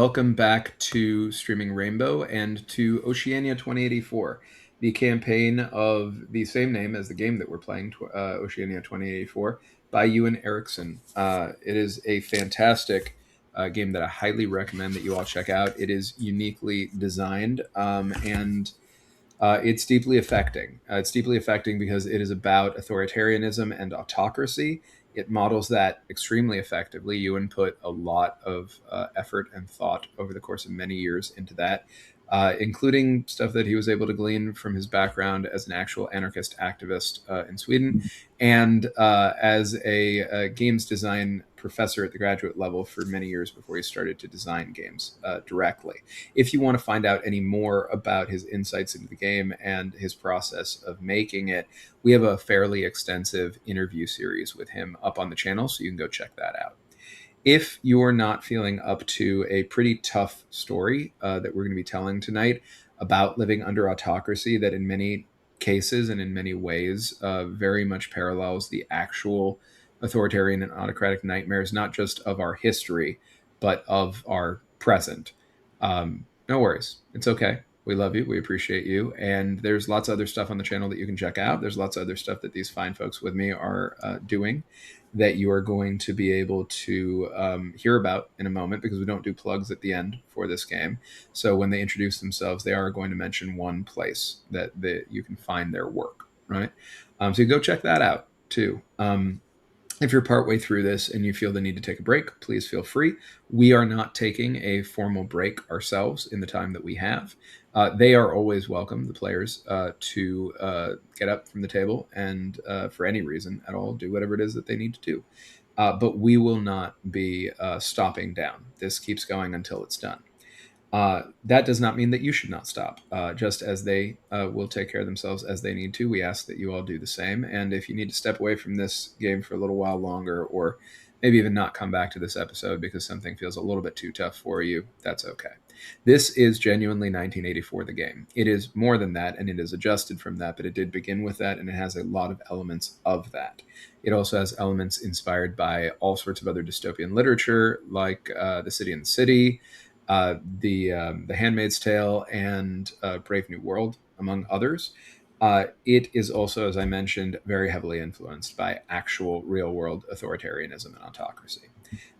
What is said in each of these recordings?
welcome back to Streaming Rainbow and to Oceania 2084, the campaign of the same name as the game that we're playing, Oceania 2084, by Ewan Erickson. It is a fantastic game that I highly recommend that you all check out. It is uniquely designed and it's deeply affecting. It's deeply affecting because it is about authoritarianism and autocracy. It models that extremely effectively. Ewan put a lot of effort and thought over the course of many years into that, including stuff that he was able to glean from his background as an actual anarchist activist in Sweden and as a games design professor at the graduate level for many years before he started to design games directly. If you want to find out any more about his insights into the game and his process of making it, we have a fairly extensive interview series with him up on the channel, so you can go check that out. If you're not feeling up to a pretty tough story that we're going to be telling tonight about living under autocracy that in many cases and in many ways very much parallels the actual authoritarian and autocratic nightmares, not just of our history, but of our present. No worries. It's okay. We love you. We appreciate you. And there's lots of other stuff on the channel that you can check out. There's lots of other stuff that these fine folks with me are doing that you are going to be able to hear about in a moment, because we don't do plugs at the end for this game. So when they introduce themselves, they are going to mention one place that you can find their work, right? So you go check that out too. If you're partway through this and you feel the need to take a break, please feel free. We are not taking a formal break ourselves in the time that we have. They are always welcome, the players, to get up from the table and for any reason at all, do whatever it is that they need to do. But we will not be stopping down. This keeps going until it's done. That does not mean that you should not stop. Just as they will take care of themselves as they need to, we ask that you all do the same. And if you need to step away from this game for a little while longer, or maybe even not come back to this episode because something feels a little bit too tough for you, that's okay. This is genuinely 1984, the game. It is more than that, and it is adjusted from that, but it did begin with that, and it has a lot of elements of that. It also has elements inspired by all sorts of other dystopian literature, like The City and the City, the Handmaid's Tale, and Brave New World, among others. It is also, as I mentioned, very heavily influenced by actual real-world authoritarianism and autocracy.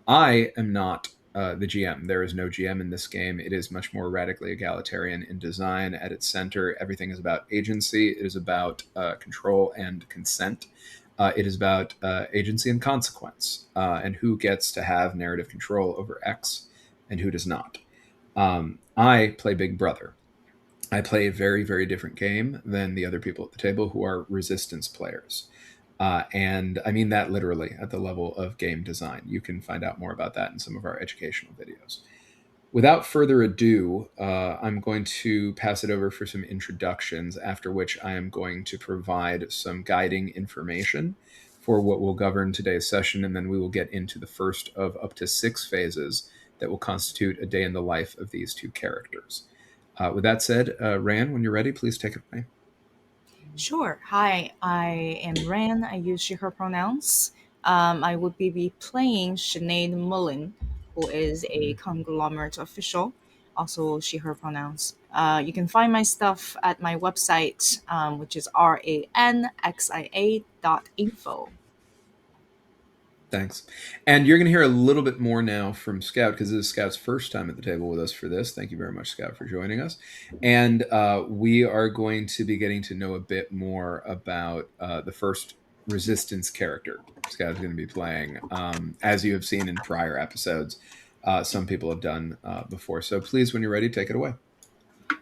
I am not the GM. There is no GM in this game. It is much more radically egalitarian in design. At its center, everything is about agency. It is about control and consent. It is about agency and consequence, and who gets to have narrative control over X and who does not. I play Big Brother. I play a very, very different game than the other people at the table who are resistance players. And I mean that literally at the level of game design. You can find out more about that in some of our educational videos. Without further ado, I'm going to pass it over for some introductions, after which I am going to provide some guiding information for what will govern today's session, and then we will get into the first of up to 6 phases that will constitute a day in the life of these two characters. With that said, Ran, when you're ready, please take it away. Sure. Hi, I am Ran. I use she, her pronouns. I would be playing Sinead Mullen, who is a Conglomerate official, also she, her pronouns. You can find my stuff at my website, which is ranxia.info. Thanks. And you're going to hear a little bit more now from Scout, because this is Scout's first time at the table with us for this. Thank you very much, Scout, for joining us. And we are going to be getting to know a bit more about the first resistance character Scout is going to be playing, as you have seen in prior episodes. Some people have done before. So please, when you're ready, take it away.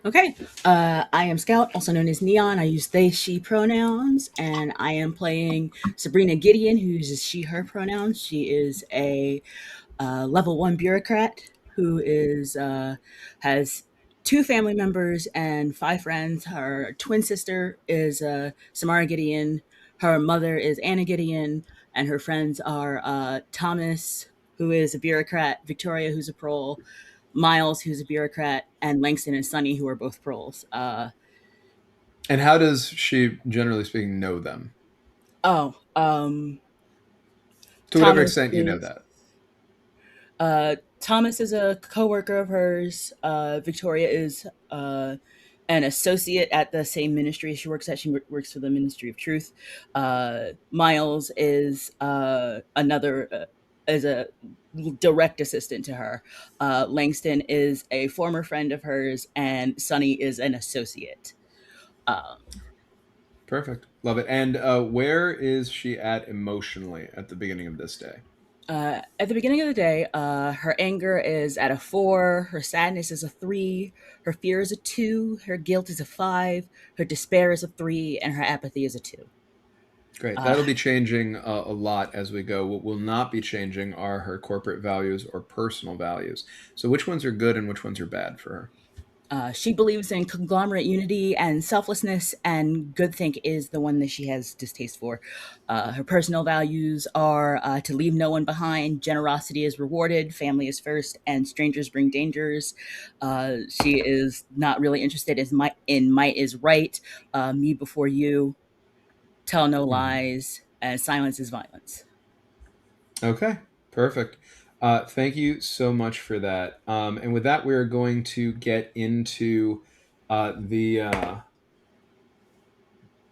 Okay, I am Scout, also known as Neon. I use they, she pronouns, and I am playing Sabrina Gideon, who uses she, her pronouns. She is a level 1 bureaucrat who is has 2 family members and 5 friends. Her twin sister is Samara Gideon. Her mother is Anna Gideon, and her friends are Thomas, who is a bureaucrat, Victoria, who's a prole, Miles, who's a bureaucrat, and Langston and Sunny, who are both proles. And how does she, generally speaking, know them? To whatever extent you know that. Thomas is a coworker of hers. Victoria is an associate at the same ministry she works at. She works for the Ministry of Truth. Miles is another is a direct assistant to her. Langston is a former friend of hers, and Sunny is an associate. Um, Perfect. Love it. And where is she at emotionally at the beginning of this day? at the beginning of the day, her anger is at a 4, her sadness is a 3, her fear is a 2, her guilt is a 5, her despair is a 3, and her apathy is a 2. Great. Uh, That'll be changing a lot as we go. What will not be changing are her corporate values or personal values. So, which ones are good and which ones are bad for her? she believes in conglomerate unity and selflessness, and groupthink is the one that she has distaste for. Her personal values are to leave no one behind, generosity is rewarded, family is first, and strangers bring dangers. She is not really interested in might is right, me before you, tell no Mhm. lies, and silence is violence. Okay, perfect. Thank you so much for that. And with that, we're going to get into the.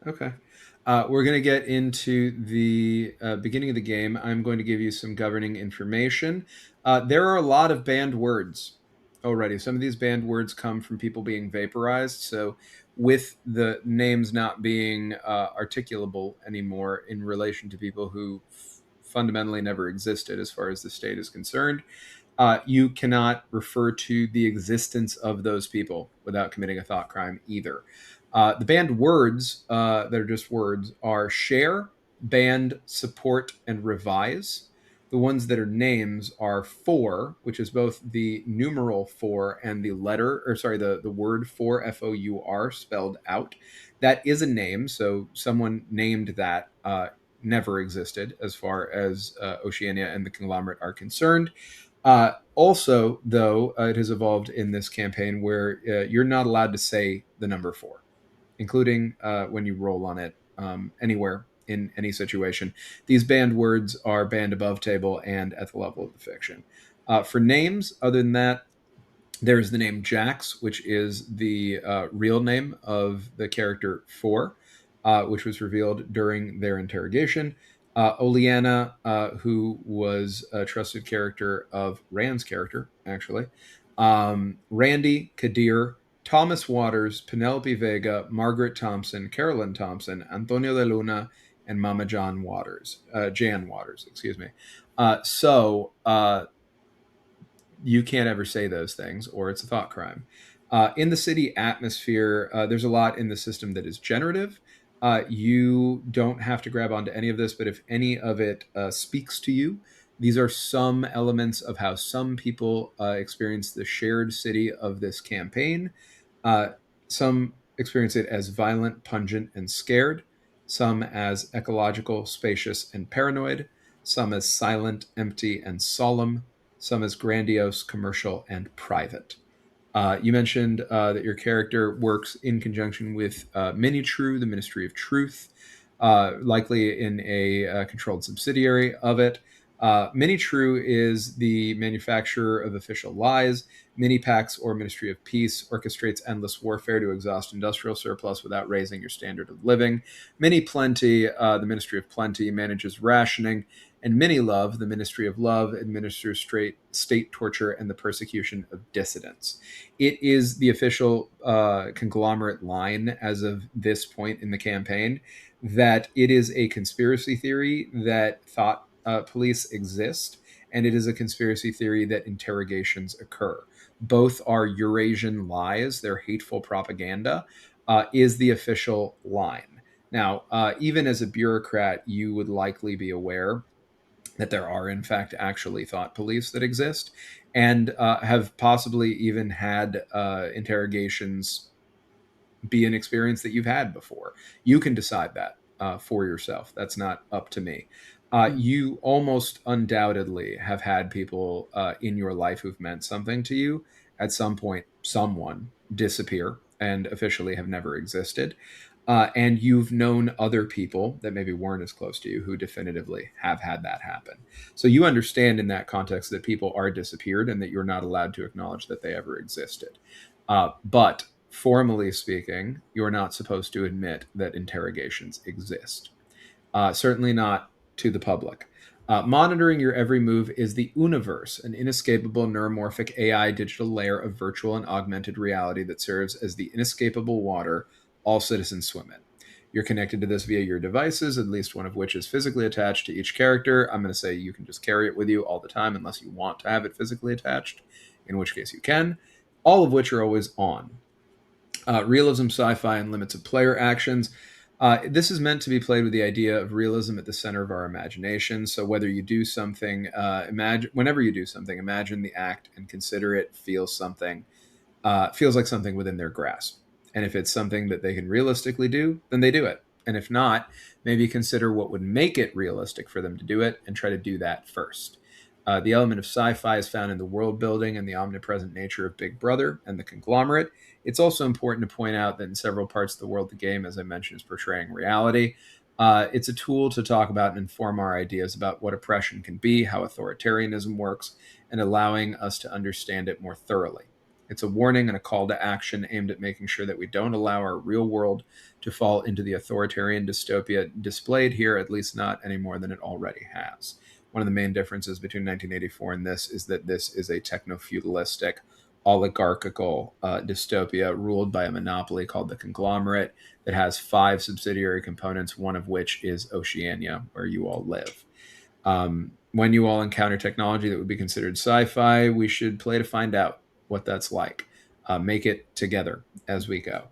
Okay. We're going to get into the beginning of the game. I'm going to give you some governing information. There are a lot of banned words already. Some of these banned words come from people being vaporized. So, with the names not being articulable anymore in relation to people who fundamentally never existed as far as the state is concerned, you cannot refer to the existence of those people without committing a thought crime either. The banned words that are just words are share, band, support, and revise. The ones that are names are for, which is both the numeral for and the letter, or sorry, the word for, FOUR, spelled out. That is a name. So someone named that never existed as far as Oceania and the conglomerate are concerned. Also, though, it has evolved in this campaign where you're not allowed to say the number 4, including when you roll on it anywhere in any situation. These banned words are banned above table and at the level of the fiction. For names, other than that, there's the name Jax, which is the real name of the character 4, which was revealed during their interrogation. Oleana, who was a trusted character of Rand's character, actually. Randy, Kadir, Thomas Waters, Penelope Vega, Margaret Thompson, Carolyn Thompson, Antonio de Luna, and Mama Jan Waters, excuse me. You can't ever say those things, or it's a thought crime. In the city atmosphere, there's a lot in the system that is generative. You don't have to grab onto any of this, but if any of it speaks to you, these are some elements of how some people experience the shared city of this campaign. Uh, some experience it as violent, pungent, and scared. Some as ecological, spacious, and paranoid. Some as silent, empty, and solemn. Some as grandiose, commercial, and private. You mentioned that your character works in conjunction with Minitrue, the Ministry of Truth, likely in a controlled subsidiary of it. Minitrue is the manufacturer of official lies. Minipax, or Ministry of Peace, orchestrates endless warfare to exhaust industrial surplus without raising your standard of living. Mini Plenty, the Ministry of Plenty, manages rationing. And Mini Love, the Ministry of Love, administers state torture and the persecution of dissidents. It is the official conglomerate line as of this point in the campaign that it is a conspiracy theory that thought police exist, and it is a conspiracy theory that interrogations occur. Both are Eurasian lies, they're hateful propaganda, is the official line. Now, even as a bureaucrat, you would likely be aware that there are, in fact, actually thought police that exist and have possibly even had interrogations be an experience that you've had before. You can decide that for yourself. That's not up to me. Mm. You almost undoubtedly have had people in your life who've meant something to you. At some point, someone disappear and officially have never existed. And you've known other people that maybe weren't as close to you who definitively have had that happen. So you understand in that context that people are disappeared and that you're not allowed to acknowledge that they ever existed. But formally speaking, you're not supposed to admit that interrogations exist. Certainly not to the public. Monitoring your every move is the universe, an inescapable neuromorphic AI digital layer of virtual and augmented reality that serves as the inescapable water all citizens swim in. You're connected to this via your devices, at least one of which is physically attached to each character. I'm going to say you can just carry it with you all the time unless you want to have it physically attached, in which case you can, all of which are always on. Realism, sci-fi, and limits of player actions. This is meant to be played with the idea of realism at the center of our imagination. So whether you do something, whenever you do something, imagine the act and consider it feels like something within their grasp. And if it's something that they can realistically do, then they do it. And if not, maybe consider what would make it realistic for them to do it and try to do that first. The element of sci-fi is found in the world building and the omnipresent nature of Big Brother and the Conglomerate. It's also important to point out that in several parts of the world, the game, as I mentioned, is portraying reality. It's a tool to talk about and inform our ideas about what oppression can be, how authoritarianism works, and allowing us to understand it more thoroughly. It's a warning and a call to action aimed at making sure that we don't allow our real world to fall into the authoritarian dystopia displayed here, at least not any more than it already has. One of the main differences between 1984 and this is that this is a techno-feudalistic, oligarchical dystopia ruled by a monopoly called the Conglomerate that has 5 subsidiary components, one of which is Oceania, where you all live. When you all encounter technology that would be considered sci-fi, we should play to find out what that's like. Make it together as we go.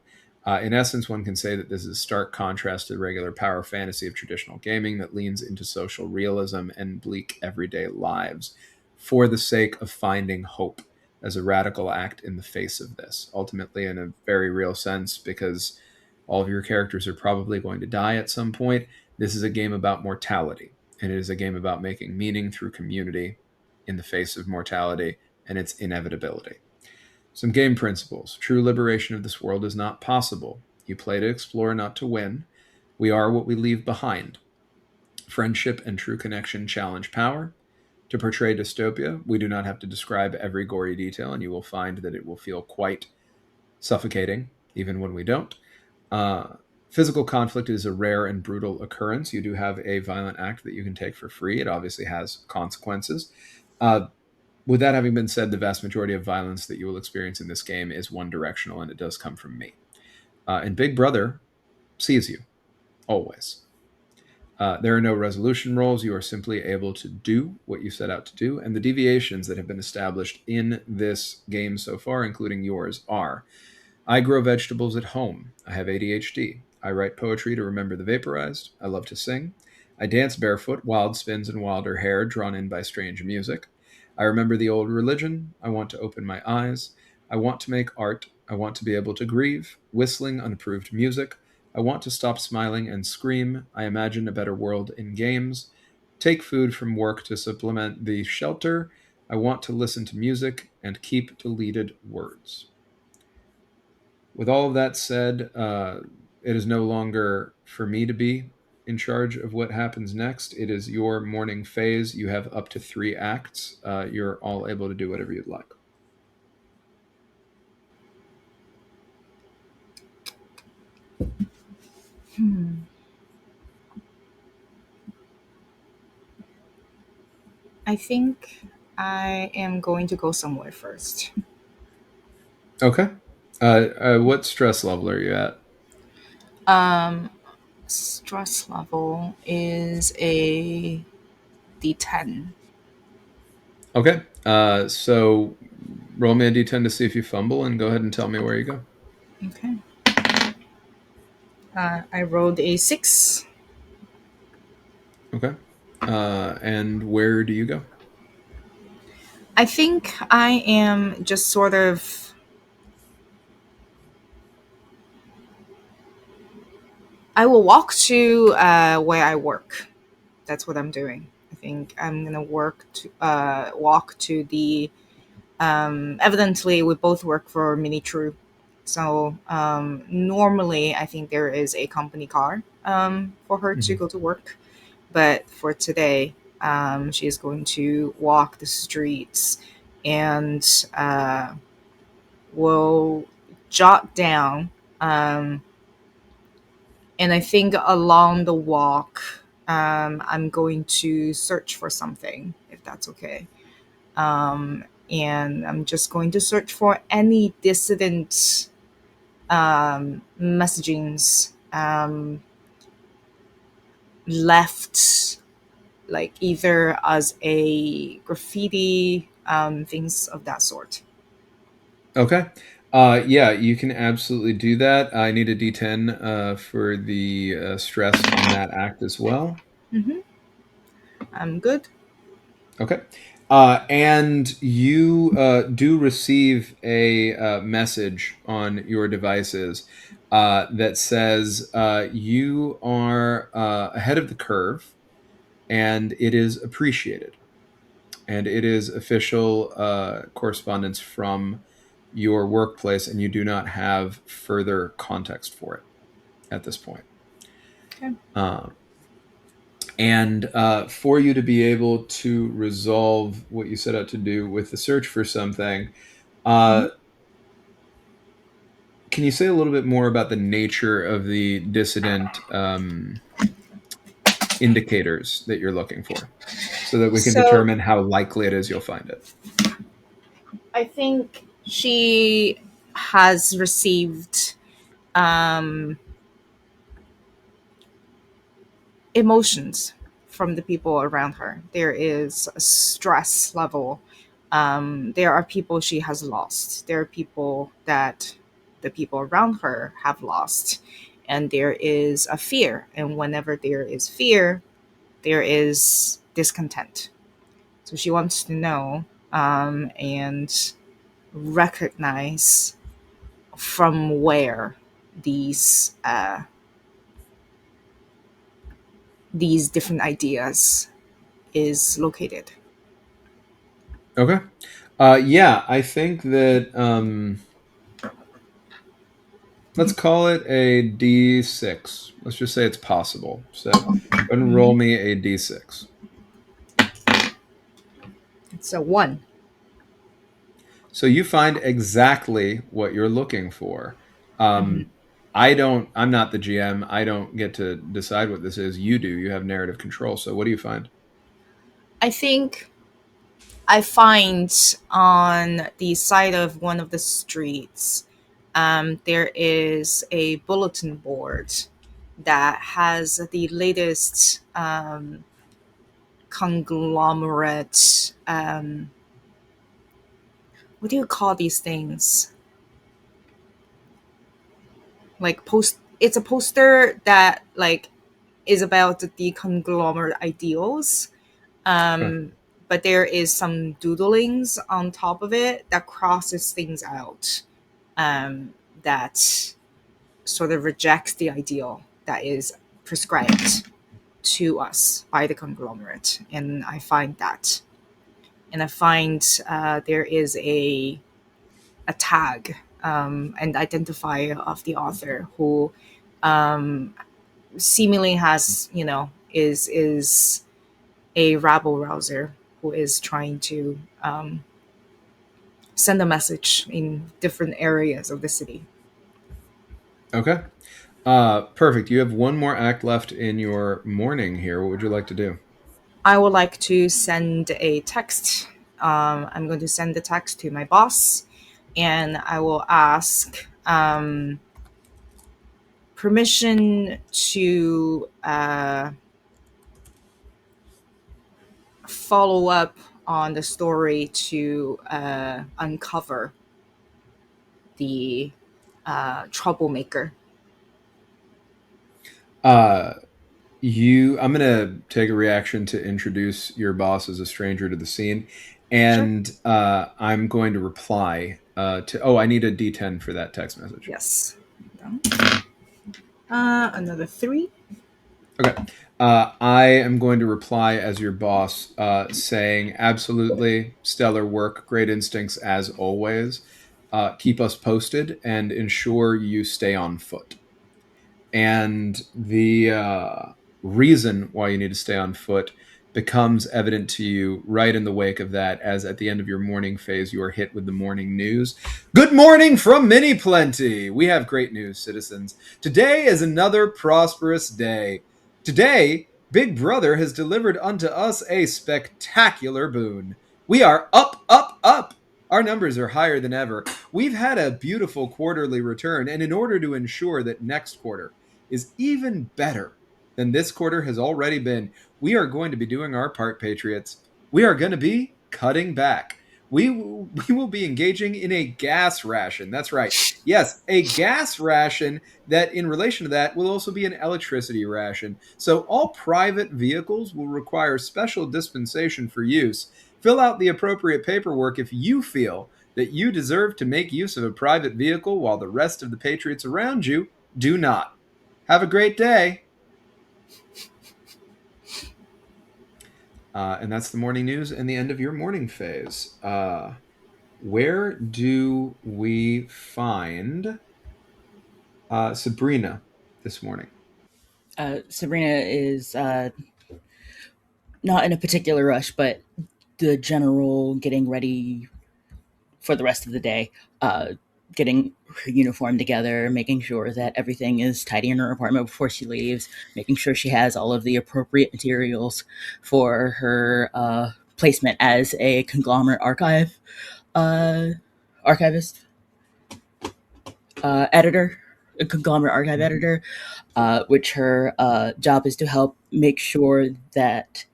In essence, one can say that this is a stark contrast to the regular power fantasy of traditional gaming that leans into social realism and bleak everyday lives for the sake of finding hope as a radical act in the face of this. Ultimately, in a very real sense, because all of your characters are probably going to die at some point, this is a game about mortality. And it is a game about making meaning through community in the face of mortality and its inevitability. Some game principles. True liberation of this world is not possible. You play to explore, not to win. We are what we leave behind. Friendship and true connection challenge power. To portray dystopia, we do not have to describe every gory detail, and you will find that it will feel quite suffocating, even when we don't. Physical conflict is a rare and brutal occurrence. You do have a violent act that you can take for free. It obviously has consequences. With that having been said, the vast majority of violence that you will experience in this game is one directional, and it does come from me. And Big Brother sees you, always. There are no resolution roles. You are simply able to do what you set out to do. And the deviations that have been established in this game so far, including yours, are: I grow vegetables at home. I have ADHD. I write poetry to remember the vaporized. I love to sing. I dance barefoot, wild spins and wilder hair drawn in by strange music. I remember the old religion. I want to open my eyes. I want to make art. I want to be able to grieve, whistling unapproved music. I want to stop smiling and scream. I imagine a better world in games. Take food from work to supplement the shelter. I want to listen to music and keep deleted words. With all of that said, it is no longer for me to be in charge of what happens next. It is your morning phase. You have up to 3 acts. You're all able to do whatever you'd like. I think I am going to go somewhere first. Okay. What stress level are you at? Stress level is a D10. Okay. So roll me a d10 to see if you fumble, and go ahead and tell me where you go. Okay. I rolled a 6. Okay. And where do you go? I think I am just sort of. I will walk to where I work. That's what I'm doing. I think I'm gonna walk to the. Evidently, we both work for Mini True. So normally, I think there is a company car for her to Mhm. go to work, but for today, she is going to walk the streets and will jot down. Um, and I think along the walk, I'm going to search for something, if that's okay. And I'm just going to search for any dissident messagings left, like either as a graffiti, things of that sort. Okay. Yeah, you can absolutely do that. I need a D10 for the stress on that act as well. Hmm. I'm good. Okay. And you do receive a message on your devices that says you are ahead of the curve and it is appreciated. And it is official correspondence from your workplace, and you do not have further context for it at this point. Okay. Um, and for you to be able to resolve what you set out to do with the search for something, Hmm. uh, can you say a little bit more about the nature of the dissident indicators that you're looking for so that we can So determine how likely it is you'll find it? I think she has received um, emotions from the people around her. There is a stress level. There are people she has lost. There are people that the people around her have lost. And there is a fear. And whenever there is fear, there is discontent. So she wants to know and recognize from where these these different ideas is located. Okay. Yeah, I think that let's call it a D6. Let's just say it's possible. So go ahead and roll Mhm. me a D6. It's a one. So you find exactly what you're looking for. Mhm. Um, I'm not the GM. I don't get to decide what this is. You do. You have narrative control. So what do you find? I think I find on the side of one of the streets, there is a bulletin board that has the latest conglomerate. What do you call these things? Like post. It's a poster that like is about the conglomerate ideals. Okay. But there is some doodlings on top of it that crosses things out, that sort of rejects the ideal that is prescribed to us by the conglomerate. And I find that. And I find there is a tag and identifier of the author who um, seemingly has, is a rabble rouser who is trying to send a message in different areas of the city. Okay. Perfect. You have one more act left in your morning here. What would you like to do? I would like to send a text. I'm going to send the text to my boss, and I will ask permission to follow up on the story to uncover the troublemaker. Uh, I'm gonna take a reaction to introduce your boss as a stranger to the scene, Sure. and I'm going to reply to. Oh, I need a D10 for that text message. Yes. Another three. Okay. I am going to reply as your boss, saying, absolutely stellar work, great instincts as always. keep us posted and ensure you stay on foot. And the reason why you need to stay on foot becomes evident to you right in the wake of that, as at the end of your morning phase, you are hit with the morning news. Good morning from Mini Plenty! We have great news, citizens. Today is another prosperous day. Today, Big Brother has delivered unto us a spectacular boon. We are up, up, up! Our numbers are higher than ever. We've had a beautiful quarterly return, and in order to ensure that next quarter is even better than this quarter has already been, we are going to be doing our part, Patriots. We are going to be cutting back. We will be engaging in a gas ration. That's right. Yes, a gas ration that, in relation to that, will also be an electricity ration. So all private vehicles will require special dispensation for use. Fill out the appropriate paperwork if you feel that you deserve to make use of a private vehicle while the rest of the Patriots around you do not. Have a great day. And that's the morning news and the end of your morning phase. Where do we find Sabrina this morning? Sabrina is not in a particular rush, but the general getting ready for the rest of the day, getting her uniform together, making sure that everything is tidy in her apartment before she leaves, making sure she has all of the appropriate materials for her placement as a conglomerate archivist, editor, a conglomerate archive editor, which her job is to help make sure that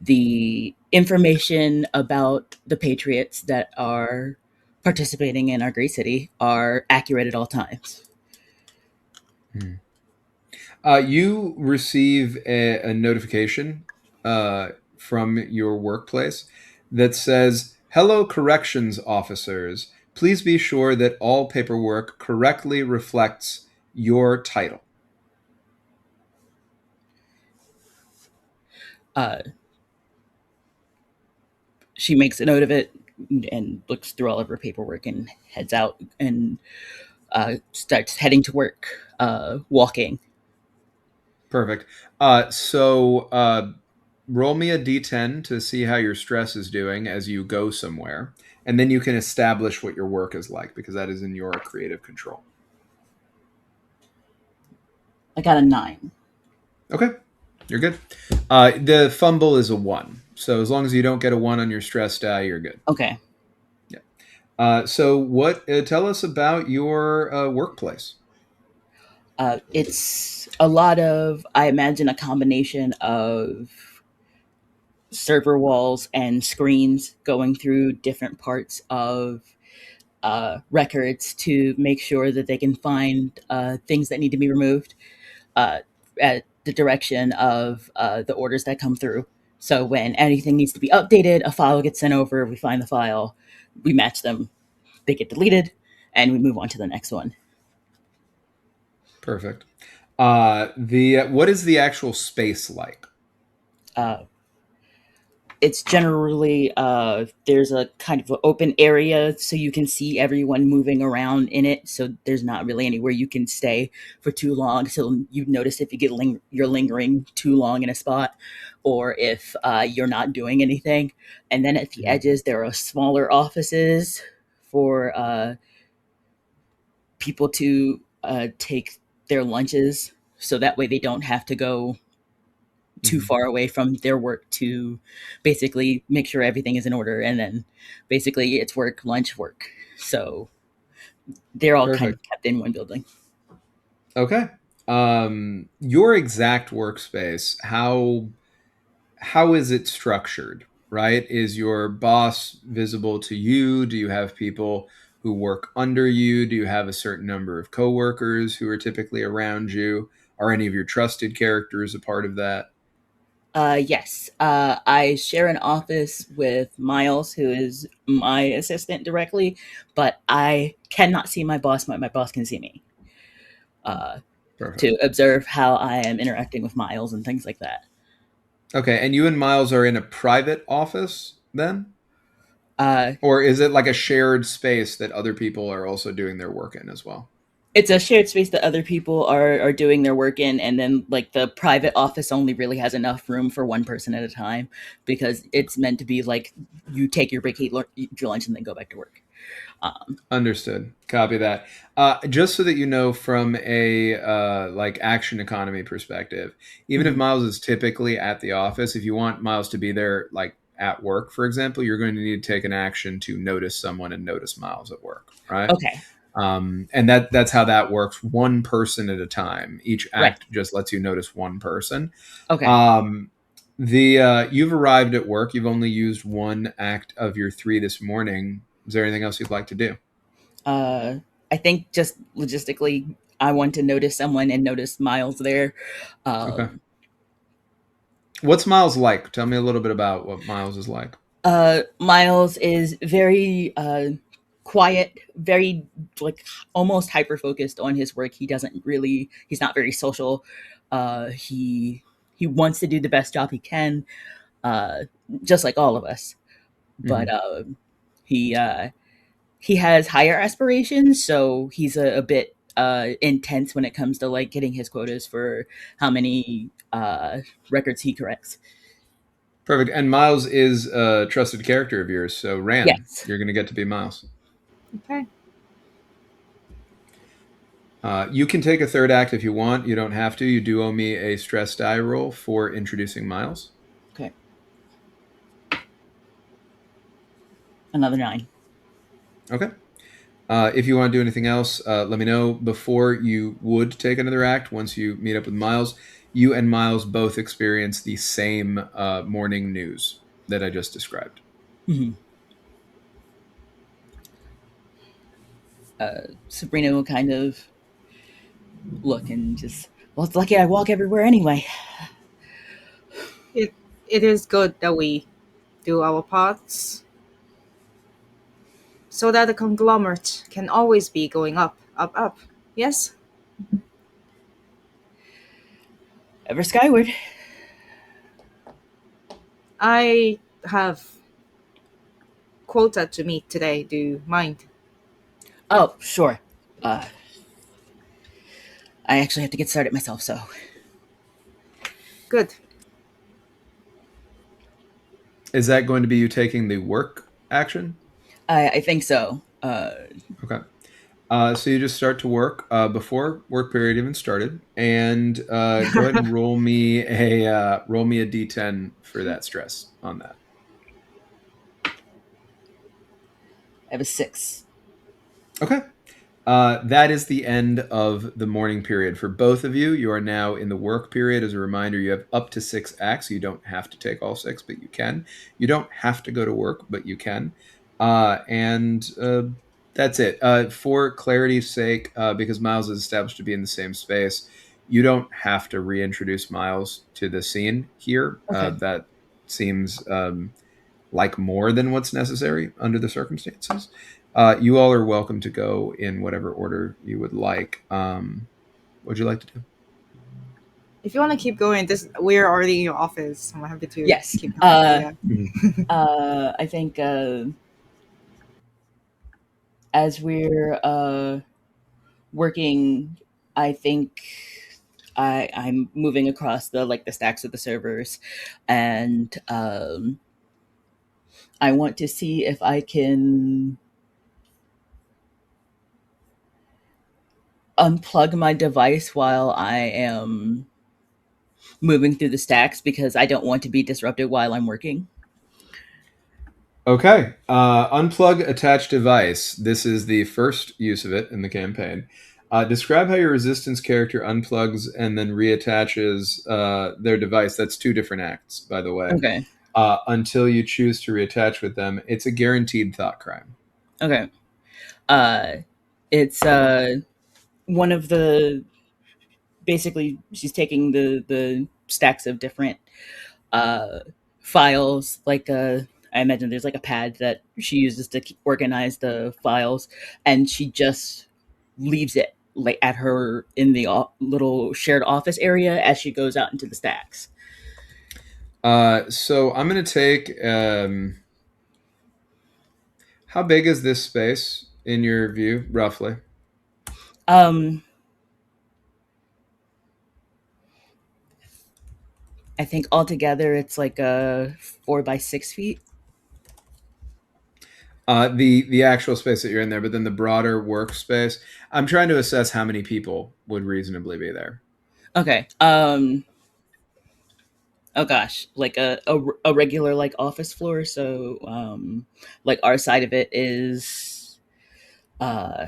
the information about the Patriots that are participating in our great city are accurate at all times. You receive a notification from your workplace that says, "Hello, corrections officers. Please be sure that all paperwork correctly reflects your title." Uh, she makes a note of it and looks through all of her paperwork and heads out and starts heading to work, walking. Perfect. Roll me a d10 to see how your stress is doing as you go somewhere, and then you can establish what your work is like, because that is in your creative control. I got a 9. Okay, you're good. The fumble is a 1, so as long as you don't get a 1 on your stress die, you're good. Okay. So what? Tell us about your workplace. It's a lot of, I imagine, a combination of server walls and screens going through different parts of records to make sure that they can find things that need to be removed at the direction of the orders that come through. So when anything needs to be updated, a file gets sent over, we find the file, we match them, they get deleted, and we move on to the next one. Perfect. What is the actual space like? It's generally there's a kind of an open area so you can see everyone moving around in it, so there's not really anywhere you can stay for too long. So you notice if you get you're lingering too long in a spot, or if you're not doing anything. And then at the edges there are smaller offices for people to take their lunches, so that way they don't have to go too far away from their work to basically make sure everything is in order. And then basically it's work, lunch, work. So they're all kind of kept in one building. Okay. Your exact workspace, how is it structured, right? Is your boss visible to you? Do you have people who work under you? Do you have a certain number of coworkers who are typically around you? Are any of your trusted characters a part of that? Yes. I share an office with Miles, who is my assistant directly, but I cannot see my boss. My boss can see me to observe how I am interacting with Miles and things like that. Okay, and you and Miles are in a private office then? Uh, Or is it like a shared space that other people are also doing their work in as well? it's a shared space that other people are doing their work in, and then like the private office only really has enough room for one person at a time because it's meant to be like you take your break, eat your lunch, and then go back to work. Um, Understood. Copy that. Just so that you know, from a like action economy perspective, even if mhm. Miles is typically at the office, if you want Miles to be there, like at work, for example, you're going to need to take an action to notice someone and notice Miles at work, right? Okay, And that's how that works, one person at a time. Each right. act just lets you notice one person. Okay. Um, the You've arrived at work. You've only used one act of your three this morning. Is there anything else you'd like to do? Uh, I think just logistically, I want to notice someone and notice Miles there. Okay. Um, What's Miles like? Tell me a little bit about what Miles is like. Miles is very quiet, very like almost hyper focused on his work. He's not very social. He wants to do the best job he can, uh, just like all of us. But Hmm. he has higher aspirations, so he's a bit intense when it comes to like getting his quotas for how many records he corrects. Perfect. And Miles is a trusted character of yours, so Ran, Yes. you're going to get to be Miles. Okay. You can take a third act if you want. You don't have to. You do owe me a stress die roll for introducing Miles. Okay. Another 9. Okay. If you want to do anything else, let me know. Before you would take another act, once you meet up with Miles, you and Miles both experience the same morning news that I just described. Mhm. Sabrina will kind of look and just, well, it's lucky I walk everywhere anyway. It it is good that we do our parts so that the conglomerate can always be going up, up, up. Yes? Ever skyward. I have quota to meet today. Do you mind? Oh, sure. Uh, I actually have to get started myself, so. Good. Is that going to be you taking the work action? I think so. Okay. So you just start to work before work period even started, and go ahead and roll me a d10 for that stress on that. I have a 6. Okay. That is the end of the morning period for both of you. You are now in the work period. As a reminder, you have up to 6 acts. You don't have to take all six, but you can. You don't have to go to work, but you can. And That's it. For clarity's sake, because Miles is established to be in the same space, you don't have to reintroduce Miles to the scene here. Okay. That seems like more than what's necessary under the circumstances. You all are welcome to go in whatever order you would like. What would you like to do? If you want to keep going, this we're already in your office. I'm happy to Yes. keep going. Yeah. I think as we're working, I think I'm moving across the stacks of the servers, and I want to see if I can unplug my device while I am moving through the stacks because I don't want to be disrupted while I'm working. Okay. Unplug attached device. This is the first use of it in the campaign. Describe how your resistance character unplugs and then reattaches their device. That's two different acts, by the way. Okay. Until you choose to reattach with them. It's a guaranteed thought crime. Okay. Uh, it's one of the basically she's taking the stacks of different uh files I imagine there's like a pad that she uses to organize the files, and she just leaves it like at her in the little shared office area as she goes out into the stacks. So I'm going to take How big is this space in your view, roughly? Um, I think altogether it's like a 4 by 6 feet. The actual space that you're in there, but then the broader workspace. I'm trying to assess how many people would reasonably be there. Okay. Oh gosh, like a regular like office floor. So like our side of it is uh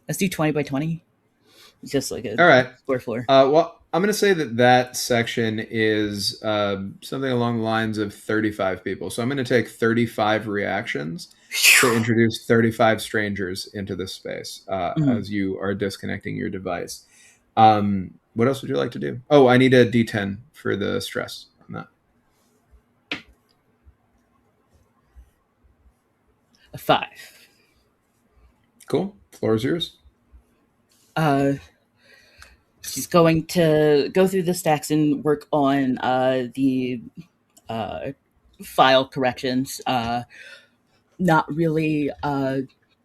let's do 20 by 20. It's just like a All right. square floor. Well, I'm going to say that that section is something along the lines of 35 people. So I'm going to take 35 reactions to introduce 35 strangers into this space Mhm. as you are disconnecting your device. What else would you like to do? Oh, I need a D10 for the stress on that. A 5. Cool. Floor is yours. Uh, she's going to go through the stacks and work on the uh, file corrections. Not really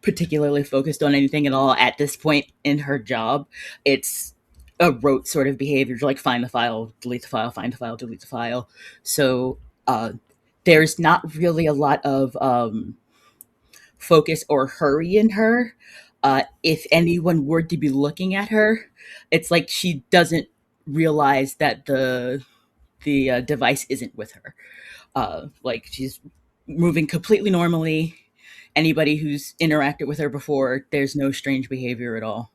particularly focused on anything at all at this point in her job. It's a rote sort of behavior, like find the file, delete the file, find the file, delete the file. So uh, there's not really a lot of focus or hurry in her. If anyone were to be looking at her, it's like she doesn't realize that the device isn't with her. Like she's moving completely normally. Anybody who's interacted with her before, there's no strange behavior at all.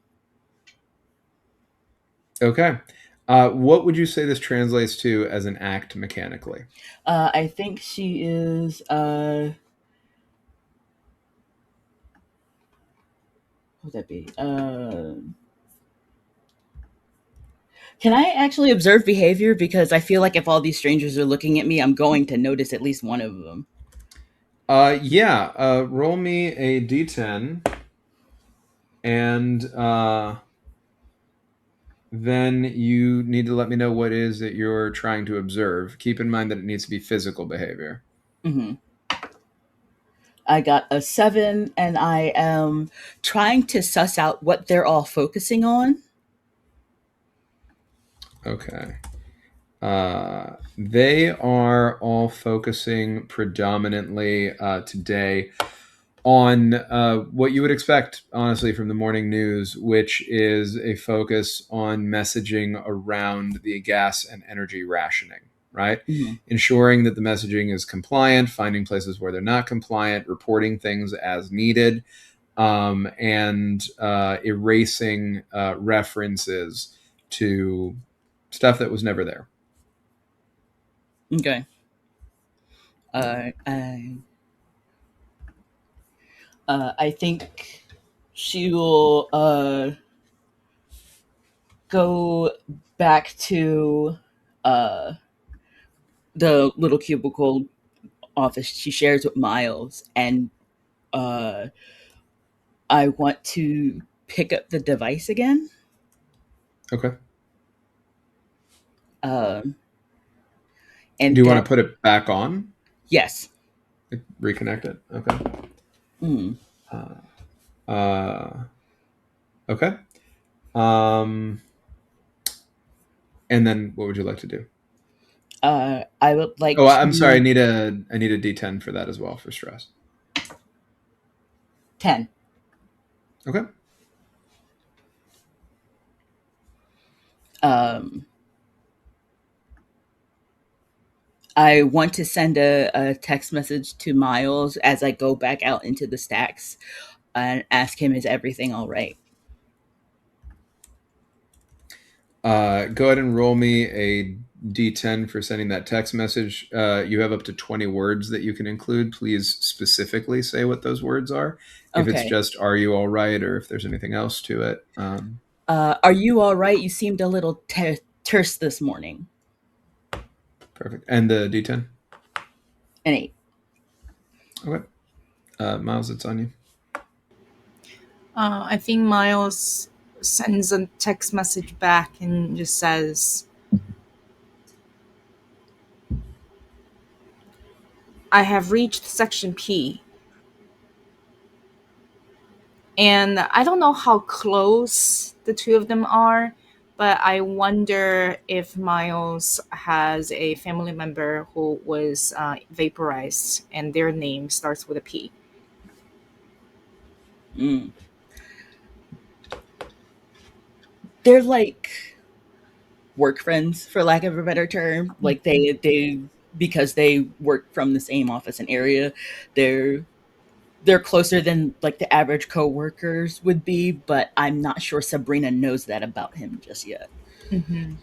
Okay. What would you say this translates to as an act mechanically? I think she is. What would that be? Can I actually observe behavior? Because I feel like if all these strangers are looking at me, I'm going to notice at least one of them. Yeah. Roll me a D10 and then you need to let me know what it is that you're trying to observe. Keep in mind that it needs to be physical behavior. Hmm. I got a 7, and I am trying to suss out what they're all focusing on. Okay. They are all focusing predominantly today on what you would expect, honestly, from the morning news, which is a focus on messaging around the gas and energy rationing, right? Hmm. Ensuring that the messaging is compliant, finding places where they're not compliant, reporting things as needed, and erasing references to stuff that was never there. Okay. I think she will go back to uh, the little cubicle office she shares with Miles, and uh, I want to pick up the device again. Okay. Um, Do and you then, want to put it back on? yes. Reconnect it? Okay. Mm. Uh, okay. Um, and then what would you like to do? I would like Oh, I'm sorry. to I need a D10 for that as well for stress. 10. Okay. Um, I want to send a text message to Miles as I go back out into the stacks and ask him, is everything all right? Go ahead and roll me a D10 for sending that text message. You have up to 20 words that you can include. Please specifically say what those words are. If it's Okay. just "Are you all right?" or if there's anything else to it. Are you all right? You seemed a little terse this morning. Perfect. And the D10. An 8. Okay. Miles, it's on you. I think Miles sends a text message back and just says, I have reached section P, and I don't know how close the two of them are, but I wonder if Miles has a family member who was vaporized and their name starts with a P. Mm. They're like work friends, for lack of a better term. Like they because they work from the same office and area, they're they're closer than like the average coworkers would be, but I'm not sure Sabrina knows that about him just yet. Mm-hmm.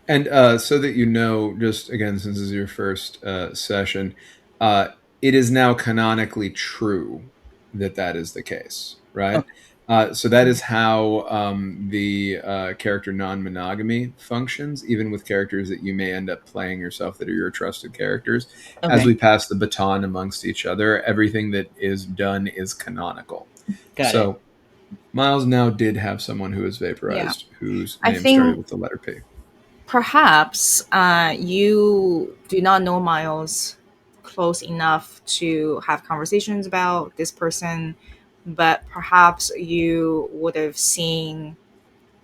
And so that you know, just again, since this is your first session, uh, it is now canonically true that that is the case, right? Okay. So that is how the character non-monogamy functions, even with characters that you may end up playing yourself that are your trusted characters. As Okay. we pass the baton amongst each other, everything that is done is canonical. Got it. So Miles now did have someone who was Yeah, vaporized, whose I name started think with the letter P. perhaps you do not know Miles close enough to have conversations about this person, but perhaps you would have seen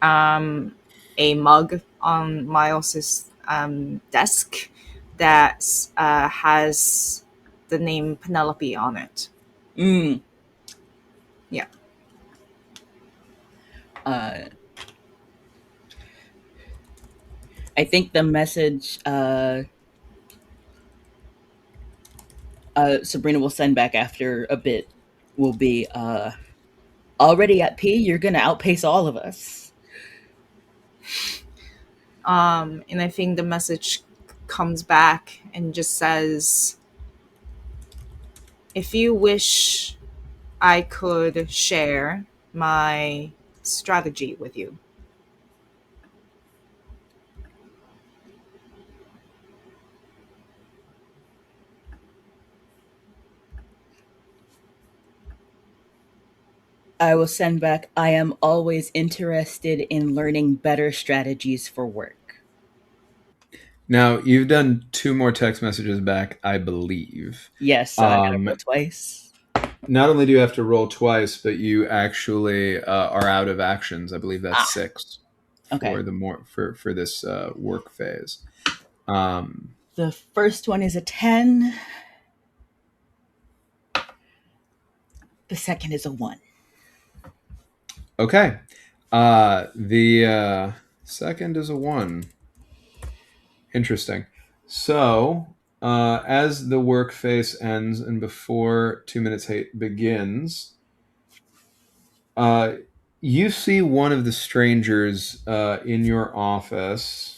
um, a mug on Miles's desk that has the name Penelope on it. Mm. Yeah. Uh, I think the message Sabrina will send back after a bit will be already at P, you're gonna outpace all of us. And I think the message comes back and just says, if you wish, I could share my strategy with you. I will send back, I am always interested in learning better strategies for work. Now, you've done two more text messages back, I believe. Yes, so I gotta Um, roll twice. Not only do you have to roll twice, but you actually are out of actions. I believe that's Ah, 6 okay. for the more for this work phase. Um, The first one is a 10. The second is a 1. okay. The second is a 1. Interesting. So, as the work phase ends and before 2 minutes hate begins, uh, you see one of the strangers in your office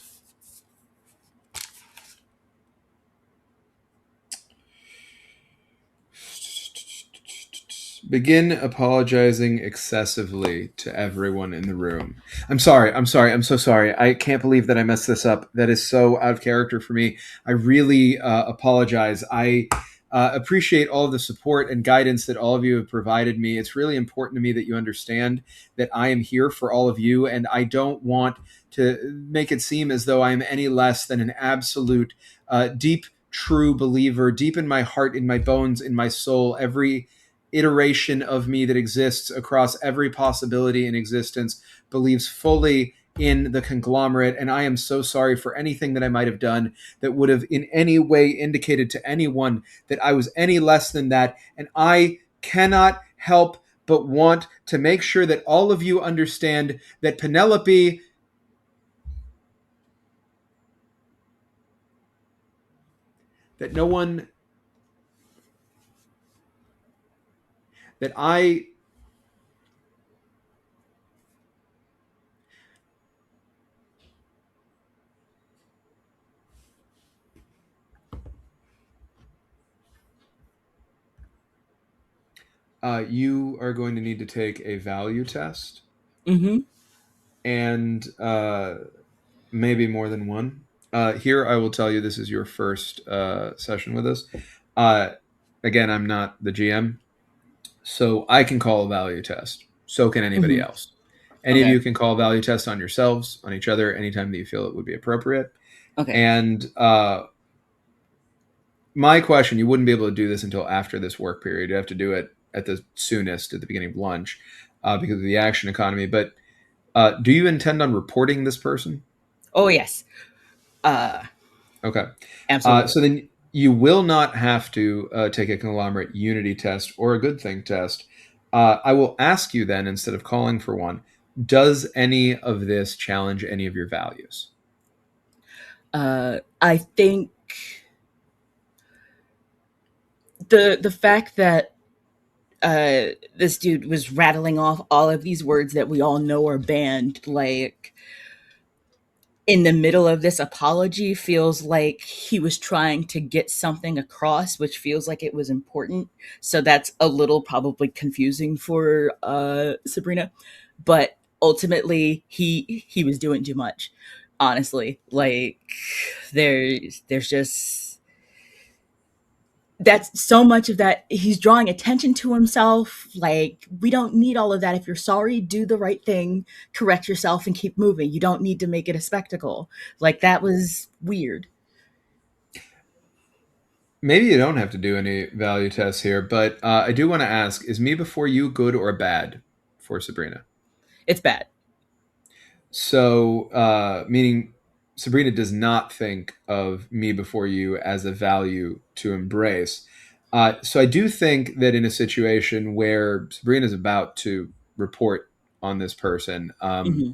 begin apologizing excessively to everyone in the room. I'm sorry. I'm sorry. I'm so sorry. I can't believe that I messed this up. That is so out of character for me. I really apologize. I appreciate all of the support and guidance that all of you have provided me. It's really important to me that you understand that I am here for all of you, and I don't want to make it seem as though I am any less than an absolute, deep, true believer, deep in my heart, in my bones, in my soul. Every iteration of me that exists across every possibility in existence believes fully in the conglomerate, and I am so sorry for anything that I might have done that would have in any way indicated to anyone that I was any less than that. And I cannot help but want to make sure that all of you understand that Penelope, that no one, that I, you are going to need to take a value test, Mm-hmm. and maybe more than one. Here, I will tell you this is your first session with us. Uh, Again, I'm not the GM, so I can call a value test. So can anybody Mm-hmm. else. Any of Okay. you can call value tests on yourselves, on each other, anytime that you feel it would be appropriate. Okay. And my question, you wouldn't be able to do this until after this work period. You have to do it at the soonest, at the beginning of lunch, because of the action economy. But do you intend on reporting this person? Oh yes. Uh, Okay. Absolutely. So then you will not have to take a conglomerate unity test or a good thing test. I will ask you then, instead of calling for one, does any of this challenge any of your values? I think the fact that this dude was rattling off all of these words that we all know are banned, like in the middle of this apology, feels like he was trying to get something across, which feels like it was important. So that's a little probably confusing for Sabrina, but ultimately he was doing too much. Honestly, like there's just that's so much of that. He's drawing attention to himself. Like, we don't need all of that. If you're sorry, do the right thing, correct yourself, and keep moving. You don't need to make it a spectacle. Like, that was weird. Maybe you don't have to do any value tests here, but I do want to ask, is me before you good or bad for Sabrina? It's bad. So, meaning Sabrina does not think of me before you as a value to embrace. So I do think that in a situation where Sabrina is about to report on this person, Hmm.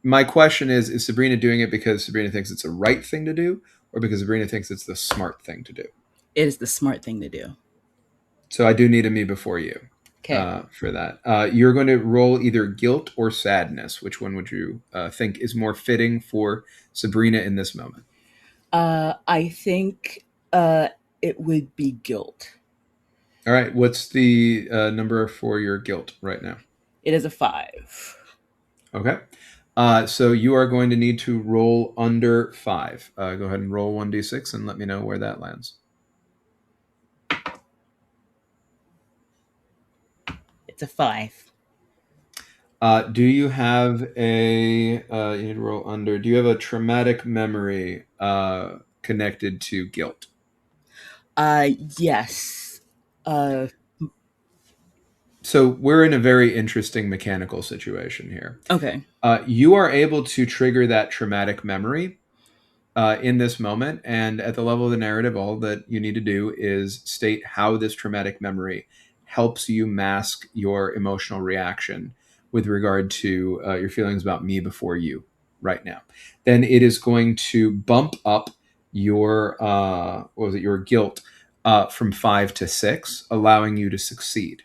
my question is Sabrina doing it because Sabrina thinks it's the right thing to do, or because Sabrina thinks it's the smart thing to do? It is the smart thing to do. So I do need a me before you Okay. for that. You're going to roll either guilt or sadness. Which one would you think is more fitting for Sabrina in this moment? I think it would be guilt. All right. What's the number for your guilt right now? It is a 5. Okay. So you are going to need to roll under 5. Go ahead and roll 1d6 and let me know where that lands. It's a 5. Do you have a you need to roll under? Do you have a traumatic memory connected to guilt? Yes. Uh, So we're in a very interesting mechanical situation here. okay. You are able to trigger that traumatic memory in this moment, and at the level of the narrative, all that you need to do is state how this traumatic memory helps you mask your emotional reaction with regard to your feelings about me before you right now. Then it is going to bump up your what was it, your guilt from 5 to 6, allowing you to succeed.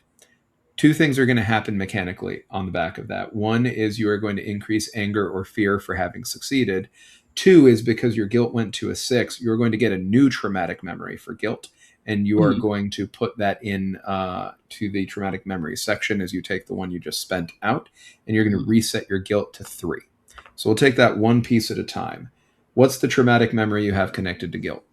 Two things are going to happen mechanically on the back of that. One is you are going to increase anger or fear for having succeeded. Two is because your guilt went to a 6, you're going to get a new traumatic memory for guilt. And you are Mhm. going to put that in to the traumatic memory section as you take the one you just spent out. And you're going to Mhm. reset your guilt to 3. So we'll take that one piece at a time. What's the traumatic memory you have connected to guilt?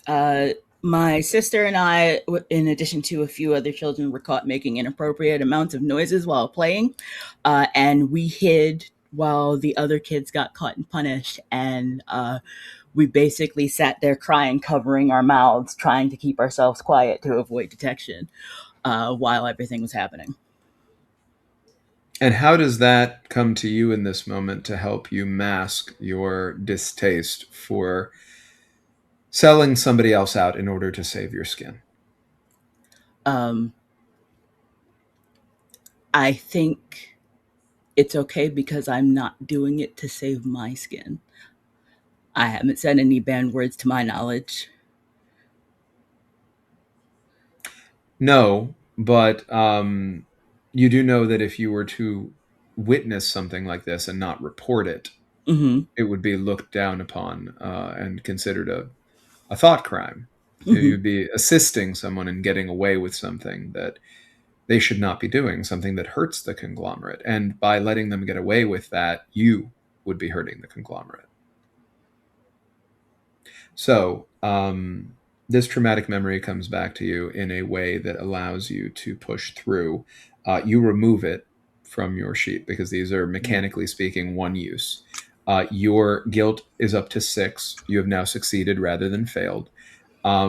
Uh, my sister and I, in addition to a few other children, were caught making inappropriate amounts of noises while playing, and we hid while the other kids got caught and punished. And we basically sat there crying, covering our mouths, trying to keep ourselves quiet to avoid detection while everything was happening. And how does that come to you in this moment to help you mask your distaste for selling somebody else out in order to save your skin? Um, I think it's okay because I'm not doing it to save my skin. I haven't said any banned words to my knowledge. No, but you do know that if you were to witness something like this and not report it, Hmm. it would be looked down upon and considered a thought crime. Hmm. You'd be assisting someone in getting away with something that they should not be doing, something that hurts the conglomerate. And by letting them get away with that, you would be hurting the conglomerate. So, this traumatic memory comes back to you in a way that allows you to push through. You remove it from your sheet because these are Yeah. mechanically speaking one use. Your guilt is up to 6. You have now succeeded rather than failed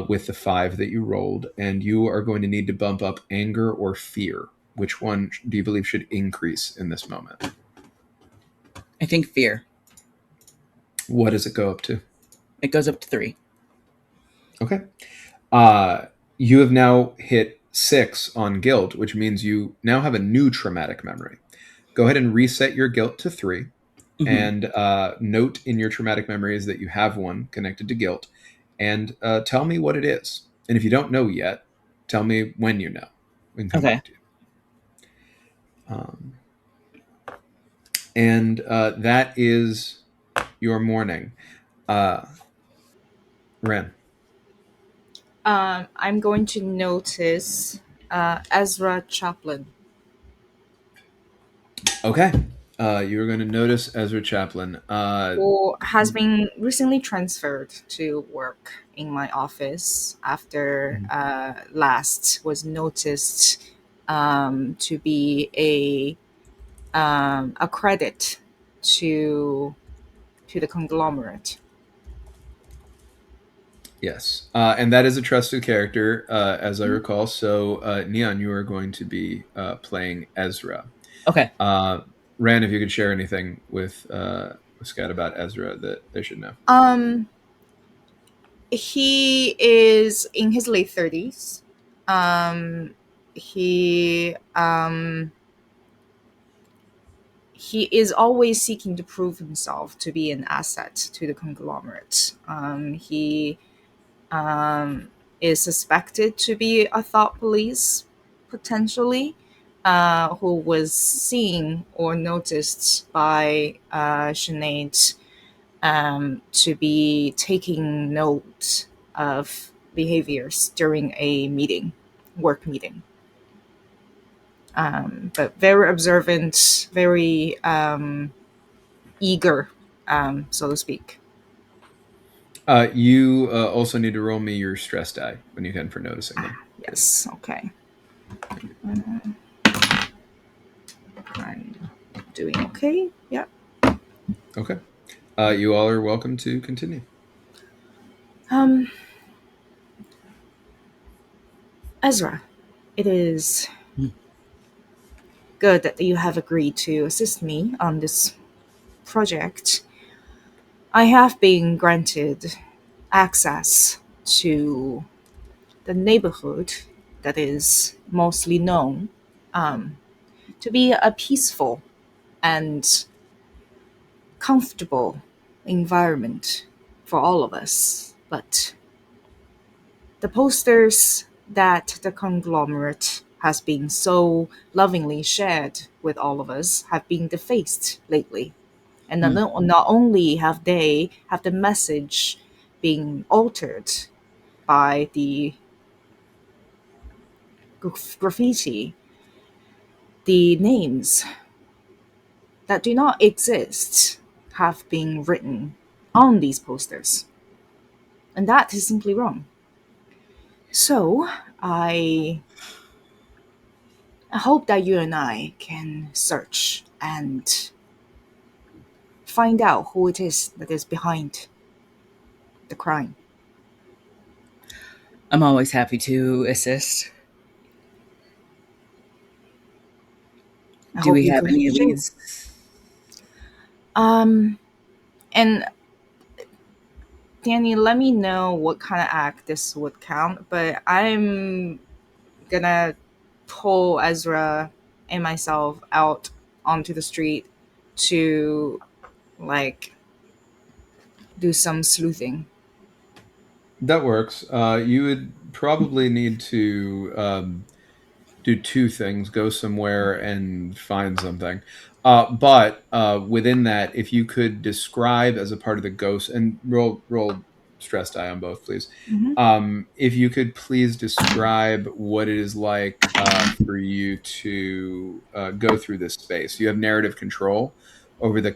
with the 5 that you rolled, and you are going to need to bump up anger or fear. Which one do you believe should increase in this moment? I think fear. What does it go up to? It goes up to 3. Okay. You have now hit 6 on guilt, which means you now have a new traumatic memory. Go ahead and reset your guilt to 3, Mm-hmm. and note in your traumatic memories that you have one connected to guilt, and tell me what it is. And if you don't know yet, tell me when you know. We can come Okay. back to you. And that is your morning. Ren. I'm going to notice Ezra Chaplin. Okay. You're going to notice Ezra Chaplin. Who has been recently transferred to work in my office after last was noticed to be a credit to the conglomerate. Yes. And that is a trusted character, as I recall. So, Neon, you are going to be playing Ezra. Okay. Ren, if you could share anything with Scott about Ezra that they should know. Um, he is in his late 30s. He he is always seeking to prove himself to be an asset to the conglomerate. He is suspected to be a thought police, potentially, who was seen or noticed by Sinead to be taking note of behaviors during a meeting, work meeting. But very observant, very eager, so to speak. You also need to roll me your stress die when you can for noticing them, please. Yes, okay. I'm doing okay. Yeah. Okay. You all are welcome to continue. Um, Ezra, it is good that you have agreed to assist me on this project. I have been granted access to the neighborhood that is mostly known to be a peaceful and comfortable environment for all of us. But the posters that the conglomerate has been so lovingly shared with all of us have been defaced lately. And Hmm. not only have the message been altered by the graffiti, the names that do not exist have been written on these posters. And that is simply wrong. So, I hope that you and I can search and find out who it is that is behind the crime. I'm always happy to assist. I Do hope we you have could any too. leads? And Danny, let me know what kind of act this would count, but I'm gonna pull Ezra and myself out onto the street to like do some sleuthing. That works. You would probably need to do two things: go somewhere and find something. But within that, if you could describe as a part of the ghost and roll stress die on both, please. Hmm. If you could please describe what it is like for you to go through this space. You have narrative control over the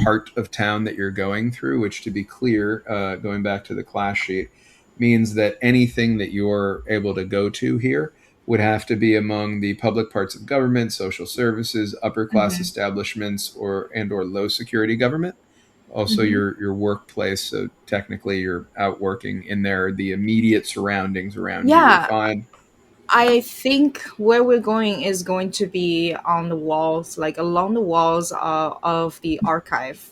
part of town that you're going through, which, to be clear, going back to the class sheet, means that anything that you're able to go to here would have to be among the public parts of government, social services, upper class Mm-hmm. establishments, or low security government. Also, Mm-hmm. your workplace. So technically, you're out working in there. The immediate surroundings around you are Yeah, fine. I think where we're going is going to be on the walls, like along the walls of the archive,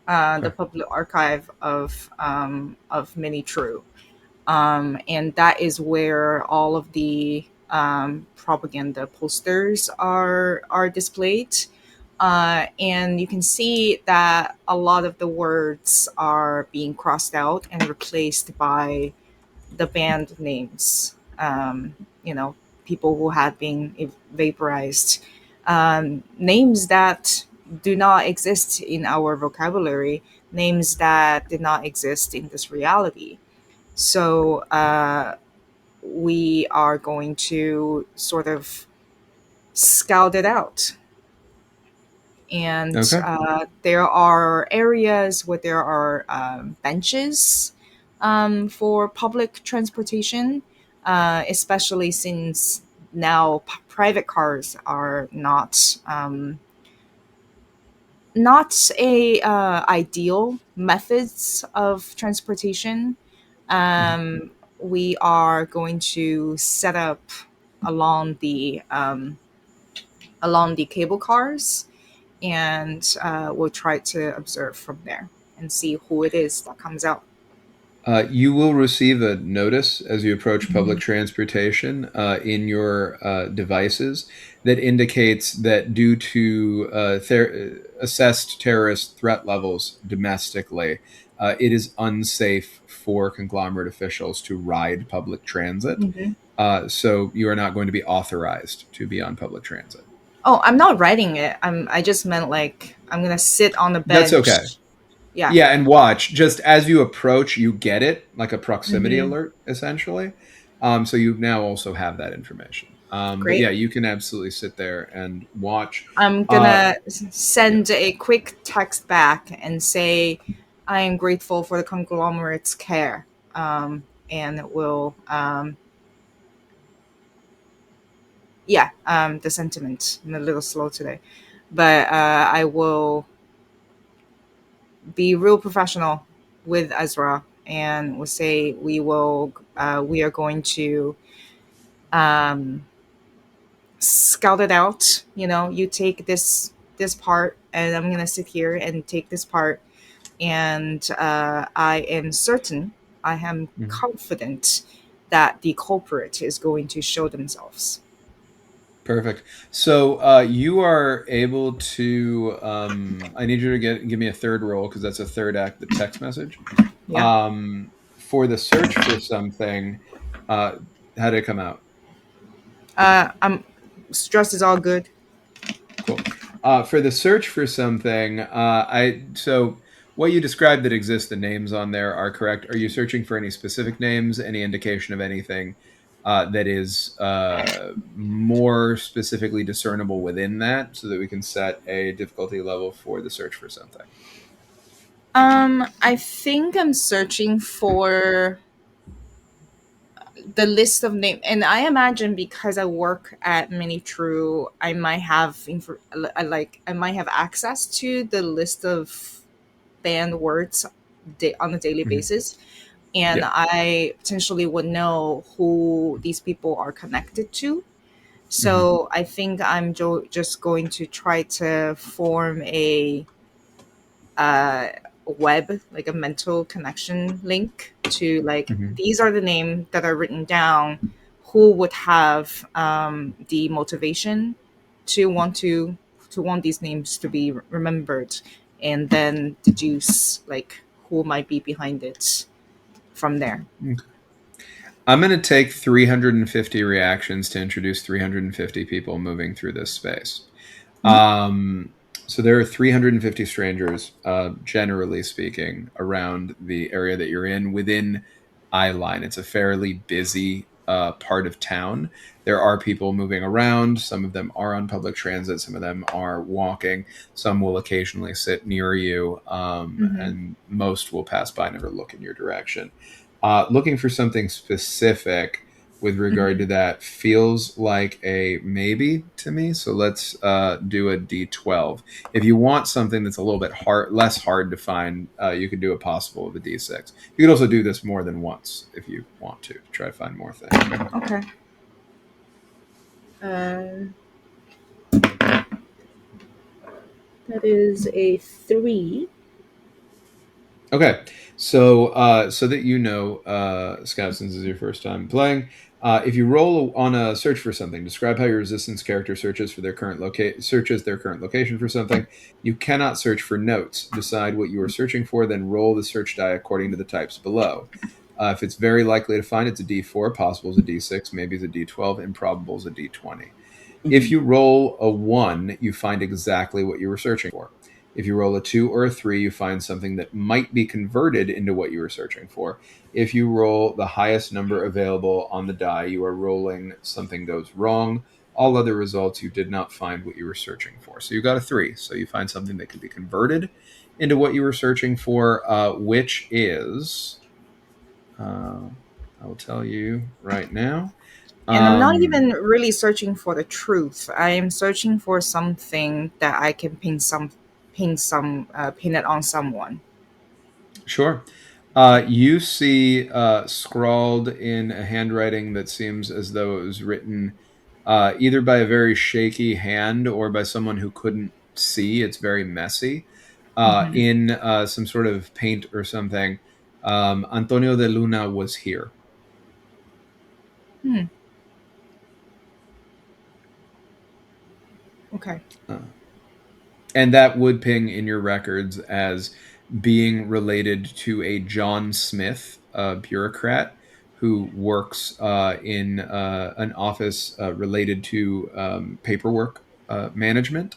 the Okay. public archive of Mini True. And that is where all of the propaganda posters are displayed. And you can see that a lot of the words are being crossed out and replaced by the band names. You know, people who had been vaporized, names that do not exist in our vocabulary, names that did not exist in this reality. So we are going to sort of scout it out. And Okay. there are areas where there are benches for public transportation, especially since now private cars are not a ideal methods of transportation. Mhm. We are going to set up along the along the cable cars, and we'll try to observe from there and see who it is that comes out. You will receive a notice as you approach public Mhm. transportation in your devices that indicates that due to assessed terrorist threat levels domestically, it is unsafe for conglomerate officials to ride public transit. Mhm. So you are not going to be authorized to be on public transit. Oh, I'm not writing it. I just meant like I'm gonna sit on the That's okay. bench. Yeah. Yeah, and watch. Just as you approach, you get it like a proximity Hmm. alert, essentially. So you now also have that information. But Great. yeah, you can absolutely sit there and watch. I'm Uh, gonna yeah, send a quick text back and say I am grateful for the conglomerate's care, and will yeah, the sentiment. I'm a little slow today, but I will be real professional with Ezra and will say we are going to um, scout it out. You know, you take this part, and I'm gonna sit here and take this part, and I am certain, I am mhm. confident that the culprit is going to show themselves. Perfect. So you are able to. I need you to give me a third roll because that's a third act, the text message. Yeah. For the search for something, uh, how did it come out? I'm stress is all good. Cool. For the search for something, what you described that exists, the names on there are correct. Are you searching for any specific names, any indication of anything that is more specifically discernible within that, so that we can set a difficulty level for the search for something? I think I'm searching for the list of name, and I imagine because I work at Mini True, I might have I might have access to the list of banned words on a daily Mhm. basis, and Yeah. I potentially would know who these people are connected to. Hmm. So I think I'm just going to try to form uh, web, like a mental connection link to like Hmm. these are the names that are written down. Who would have the motivation to want these names to be remembered, and then deduce like who might be behind it from there. I'm going to take 350 reactions to introduce 350 people moving through this space. Mhm. So there are 350 strangers, generally speaking, around the area that you're in within eye line. It's a fairly busy part of town. There are people moving around. Some of them are on public transit. Some of them are walking. Some will occasionally sit near you, Hmm. and most will pass by, never look in your direction. Looking for something specific. with regard to that feels like a maybe to me. So let's do a D12. If you want something that's a little bit less hard to find, you could do a possible of a D6. You could also do this more than once if you want to try to find more things. Okay. Um, that is a 3. Okay, so that you know, Scout, since this is your first time playing, if you roll on a search for something, describe how your resistance character searches their current location for something. You cannot search for notes. Decide what you are searching for, then roll the search die according to the types below. If it's very likely to find, it's a D4. Possible is a D6. Maybe it's a D12. Improbable is a D20. If Mhm. you roll a 1, you find exactly what you were searching for. If you roll a 2 or a 3, you find something that might be converted into what you were searching for. If you roll the highest number available on the die, you are rolling something goes wrong. All other results, you did not find what you were searching for. So you got a 3. So you find something that could be converted into what you were searching for, which is, I will tell you right now. And I'm not even Um, really searching for the truth. I am searching for something that I can pin it on someone. Sure. You see scrawled in a handwriting that seems as though it was written either by a very shaky hand or by someone who couldn't see. It's very messy. Hmm. In some sort of paint or something. Antonio de Luna was here. Hmm. Okay. Uh, and that would ping in your records as being related to a John Smith, a bureaucrat who works in an office related to paperwork management,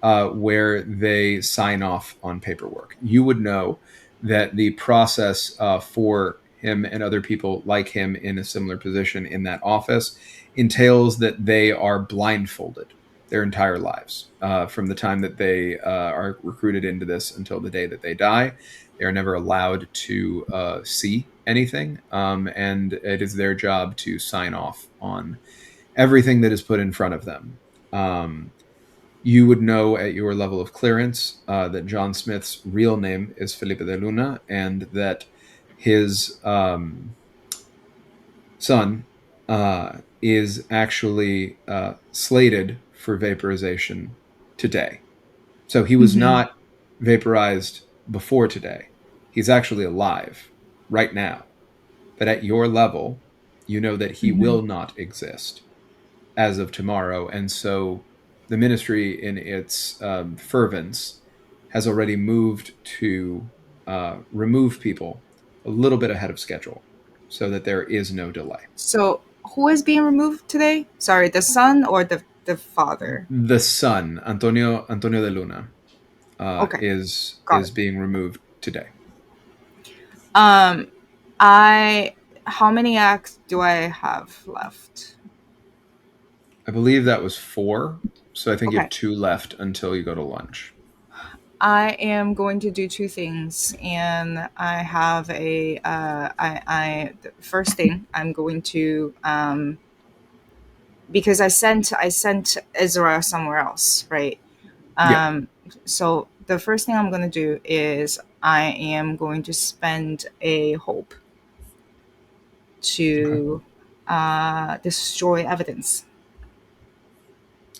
where they sign off on paperwork. You would know that the process for him and other people like him in a similar position in that office entails that they are blindfolded their entire lives, from the time that they are recruited into this until the day that they die. They are never allowed to see anything, and it is their job to sign off on everything that is put in front of them. You would know at your level of clearance that John Smith's real name is Felipe de Luna, and that his son is actually slated for vaporization today. So he was Hmm. not vaporized before today. He's actually alive right now. But at your level, you know that he Hmm. will not exist as of tomorrow. And so the ministry, in its fervence, has already moved to remove people a little bit ahead of schedule so that there is no delay. So who is being removed today? Sorry, the son or the father? The son, Antonio de Luna, Okay, got is it. being removed today. Um, I how many acts do I have left? I believe that was 4, so I think you have Okay, 2 left until you go to lunch. I am going to do two things, and I have the first thing I'm going to because I sent Ezra somewhere else, right? Yeah. Um, so the first thing I'm going to do is I am going to spend a hope Okay. to destroy evidence.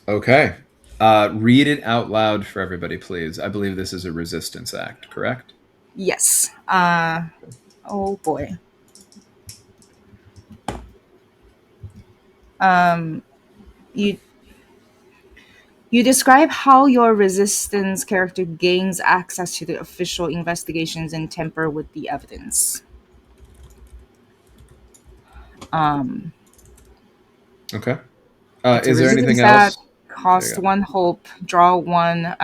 Okay. Read it out loud for everybody, please. I believe this is a resistance act, correct? Yes. Oh boy. Um, you you describe how your resistance character gains access to the official investigations and tamper with the evidence. Um, Okay. it's a Is there resistance anything that else? There you cost go. one hope. Draw one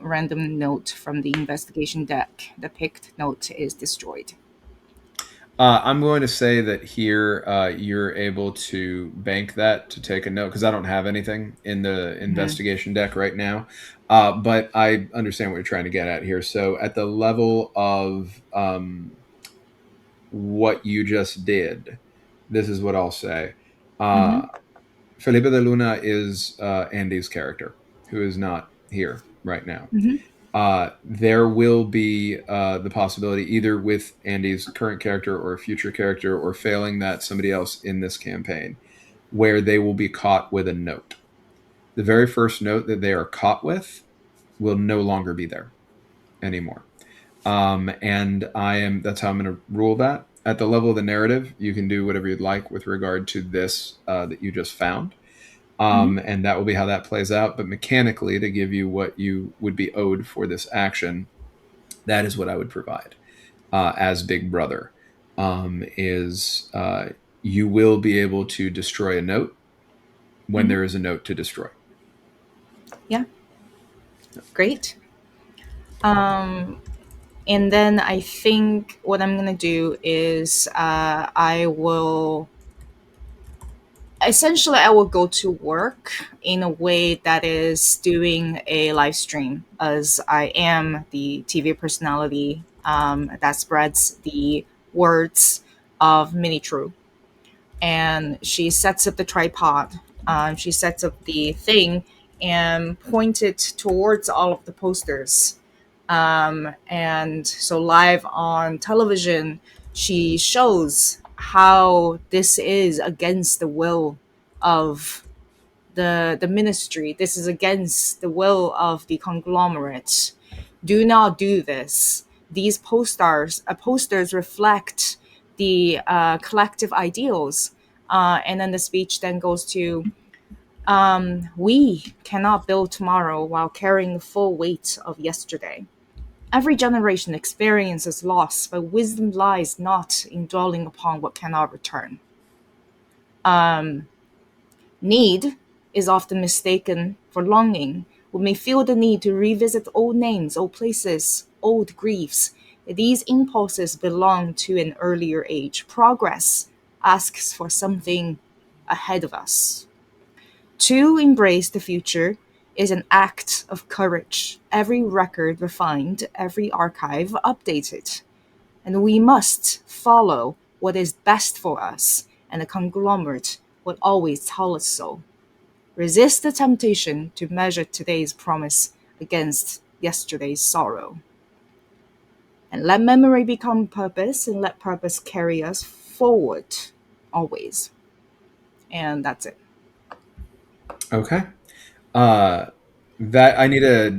random note from the investigation deck. The picked note is destroyed. I'm going to say that here you're able to bank that to take a note because I don't have anything in the Hmm. investigation deck right now. But I understand what you're trying to get at here. So at the level of what you just did, this is what I'll say. Mm-hmm. Felipe de Luna is Andy's character, who is not here right now. Mm-hmm. There will be the possibility, either with Andy's current character or a future character, or failing that, somebody else in this campaign, where they will be caught with a note. The very first note that they are caught with will no longer be there anymore. And that's how I'm going to rule that. At the level of the narrative, you can do whatever you'd like with regard to this that you just found. Mm-hmm. And that will be how that plays out. But mechanically, to give you what you would be owed for this action, that is what I would provide as Big Brother. Is you will be able to destroy a note when Mm-hmm. there is a note to destroy. Yeah. Great. Um, and then I think what I'm gonna do is I will go to work in a way that is doing a live stream, as I am the TV personality that spreads the words of Mini True. And she sets up the tripod. She sets up the thing and points it towards all of the posters. And so live on television, she shows how this is against the will of the ministry. This is against the will of the conglomerate. Do not do this. These posters reflect the collective ideals. And then the speech then goes to, we cannot build tomorrow while carrying the full weight of yesterday. Every generation experiences loss, but wisdom lies not in dwelling upon what cannot return. Need is often mistaken for longing. We may feel the need to revisit old names, old places, old griefs. These impulses belong to an earlier age. Progress asks for something ahead of us. To embrace the future is an act of courage. Every record refined, every archive updated. And we must follow what is best for us, and the conglomerate will always tell us so. Resist the temptation to measure today's promise against yesterday's sorrow. And let memory become purpose, and let purpose carry us forward always. And that's it. Okay. Uh, that I need a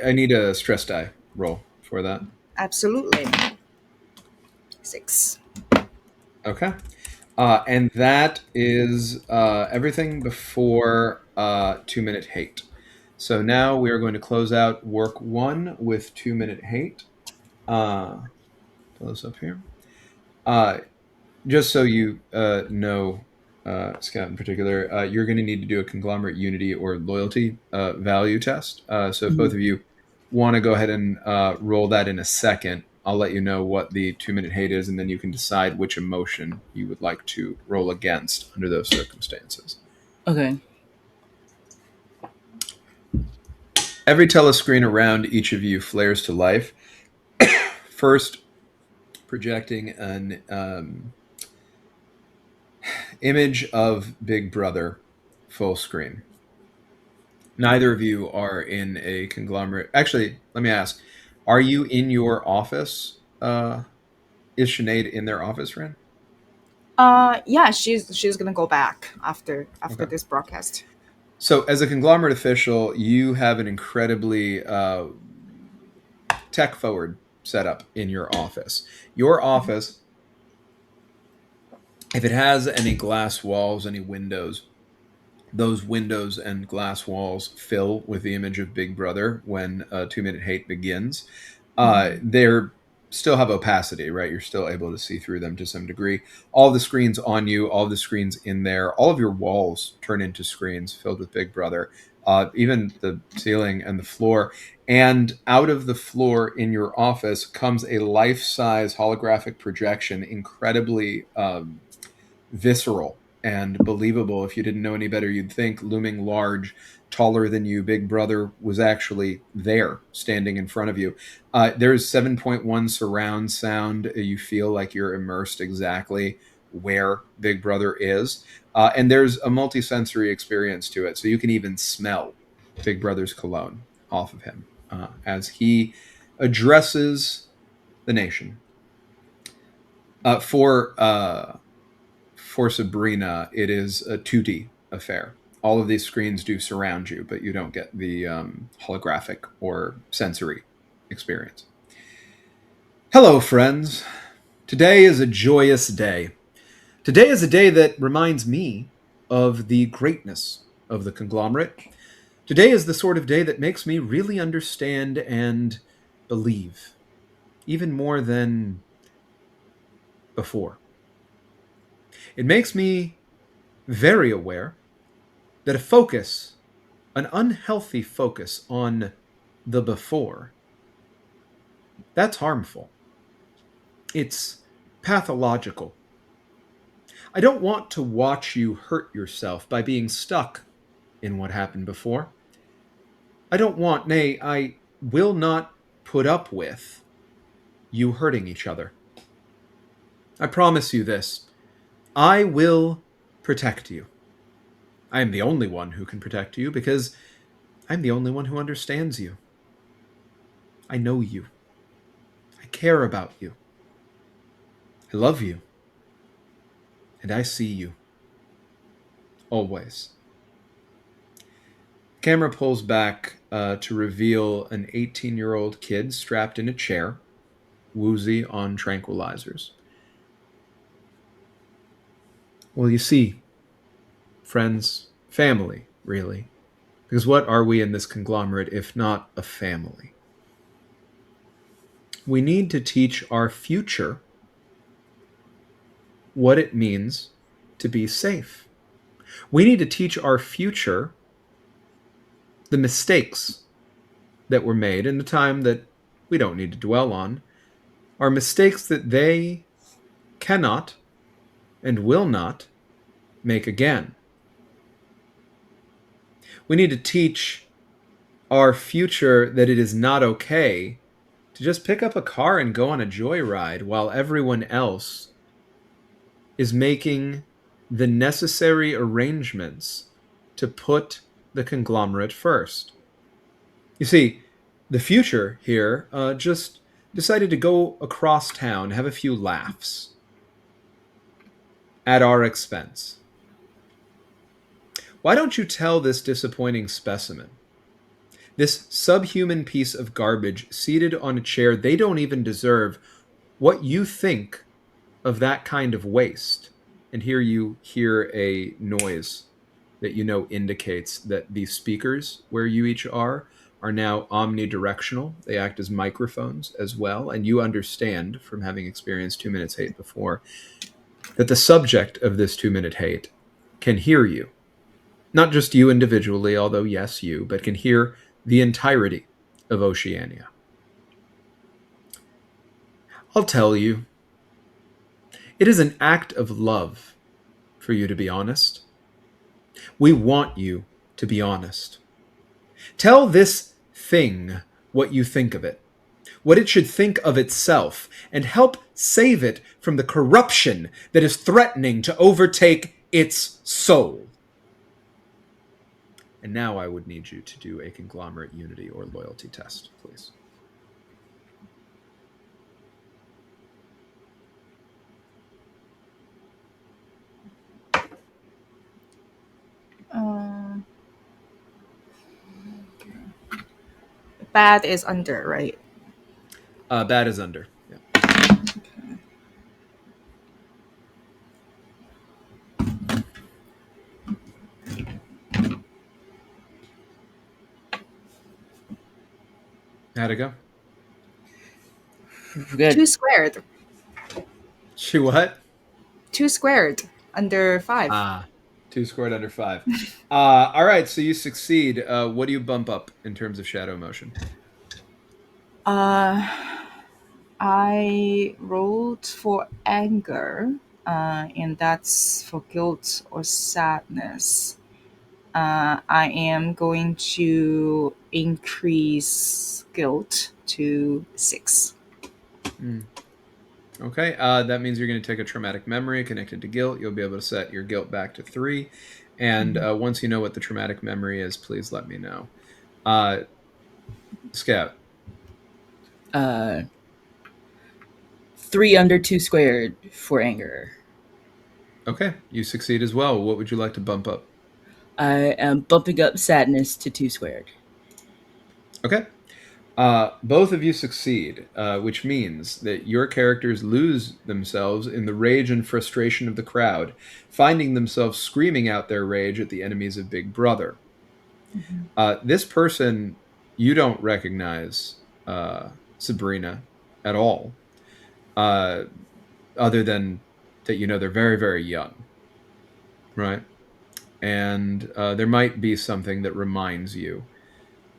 I need a stress die roll for that. Absolutely. 6. Okay. And that is everything before 2 minute hate. So now we are going to close out work 1 with 2 minute hate. Pull this up here. Just so you know, Scott in particular, you're going to need to do a conglomerate unity or loyalty value test. So if both of you want to go ahead and roll that in a second, I'll let you know what the 2 minute hate is, and then you can decide which emotion you would like to roll against under those circumstances. Okay. Every telescreen around each of you flares to life, first projecting an image of Big Brother full screen. Neither of you are in a conglomerate. Actually, let me ask: are you in your office? Is Sinead in their office, Ren? Yeah, she's gonna go back after Okay. this broadcast. So, as a conglomerate official, you have an incredibly tech-forward setup in your office. Your office, if it has any glass walls, any windows, those windows and glass walls fill with the image of Big Brother when 2 minute hate begins. They're still have opacity, right? You're still able to see through them to some degree. All the screens on you, all the screens in there, all of your walls turn into screens filled with Big Brother. Even the ceiling and the floor. And out of the floor in your office comes a life-size holographic projection, incredibly visceral and believable. If you didn't know any better, you'd think looming large, taller than you, Big Brother was actually there, standing in front of you. There's 7.1 surround sound. You feel like you're immersed exactly where Big Brother is. And there's a multi-sensory experience to it. So you can even smell Big Brother's cologne off of him as he addresses the nation. For Sabrina, it is a 2D affair. All of these screens do surround you, but you don't get the holographic or sensory experience. Hello, friends. Today is a joyous day. Today is a day that reminds me of the greatness of the Conglomerate. Today is the sort of day that makes me really understand and believe, even more than before. It makes me very aware that an unhealthy focus on the before, that's harmful. It's pathological. I don't want to watch you hurt yourself by being stuck in what happened before. I don't want, nay, I will not put up with you hurting each other. I promise you this. I will protect you. I am the only one who can protect you because I'm the only one who understands you. I know you. I care about you. I love you. And I see you. Always. Camera pulls back to reveal an 18-year-old kid strapped in a chair, woozy on tranquilizers. Well, you see, friends, family, really. Because what are we in this conglomerate if not a family? We need to teach our future what it means to be safe. We need to teach our future the mistakes that were made in a time that we don't need to dwell on, are mistakes that they cannot and will not make again. We need to teach our future that it is not okay to just pick up a car and go on a joyride while everyone else is making the necessary arrangements to put the conglomerate first. You see, the future here just decided to go across town, have a few laughs at our expense. Why don't you tell this disappointing specimen, this subhuman piece of garbage seated on a chair they don't even deserve, what you think of that kind of waste? And here you hear a noise that you know indicates that the speakers where you each are now omnidirectional. They act as microphones as well. And you understand from having experienced 2 minutes hate before that the subject of this 2-minute hate can hear you. Not just you individually, although yes, you, but can hear the entirety of Oceania. I'll tell you, it is an act of love for you to be honest. We want you to be honest. Tell this thing what you think of it, what it should think of itself, and help save it from the corruption that is threatening to overtake its soul. And now I would need you to do a conglomerate unity or loyalty test, please. Bad is under, right? Bad is under. Yeah. How'd it go? Good. 2 squared. She what? 2 squared under 5. 2 scored under 5. All right, so you succeed. What do you bump up in terms of shadow motion? I rolled for anger, and that's for guilt or sadness. I am going to increase guilt to 6. Okay, that means you're going to take a traumatic memory connected to guilt. You'll be able to set your guilt back to 3. And Mhm. once you know what the traumatic memory is, please let me know. Uh, Scout. Uh, 3 under 2 squared for anger. Okay, you succeed as well. What would you like to bump up? I am bumping up sadness to 2 squared. Okay. Both of you succeed, which means that your characters lose themselves in the rage and frustration of the crowd, finding themselves screaming out their rage at the enemies of Big Brother. Mhm. This person, you don't recognize Sabrina at all, uh, other than that you know they're very, very young, right? And there might be something that reminds you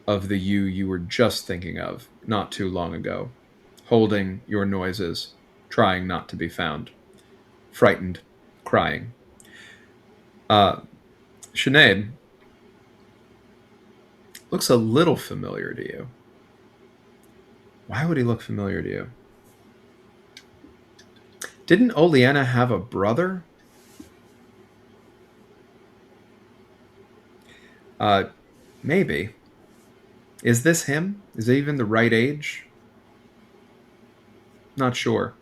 of the you were just thinking of not too long ago, holding your noises, trying not to be found, frightened, crying. Uh, Sinead looks a little familiar to you. Why would he look familiar to you? Didn't Oleana have a brother? Uh, maybe. Is this him? Is he even the right age? Not sure.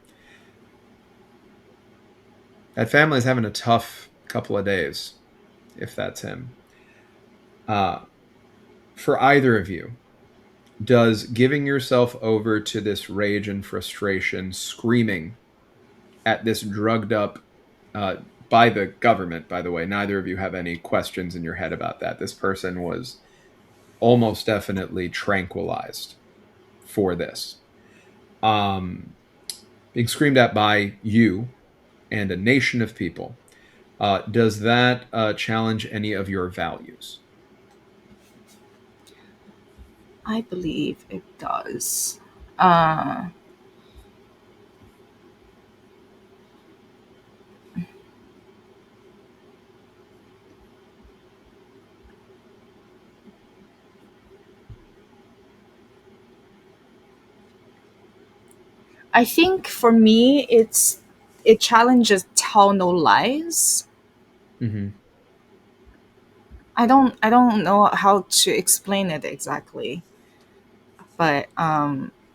That family's having a tough couple of days, if that's him. Uh, for either of you, does giving yourself over to this rage and frustration, screaming at this drugged up uh, by the government, by the way, neither of you have any questions in your head about that. This person was almost definitely tranquilized for this. Um, being screamed at by you and a nation of people. Does that challenge any of your values? I believe it does. Uh, I think for me, it challenges tell no lies. Mm-hmm. I don't know how to explain it exactly, but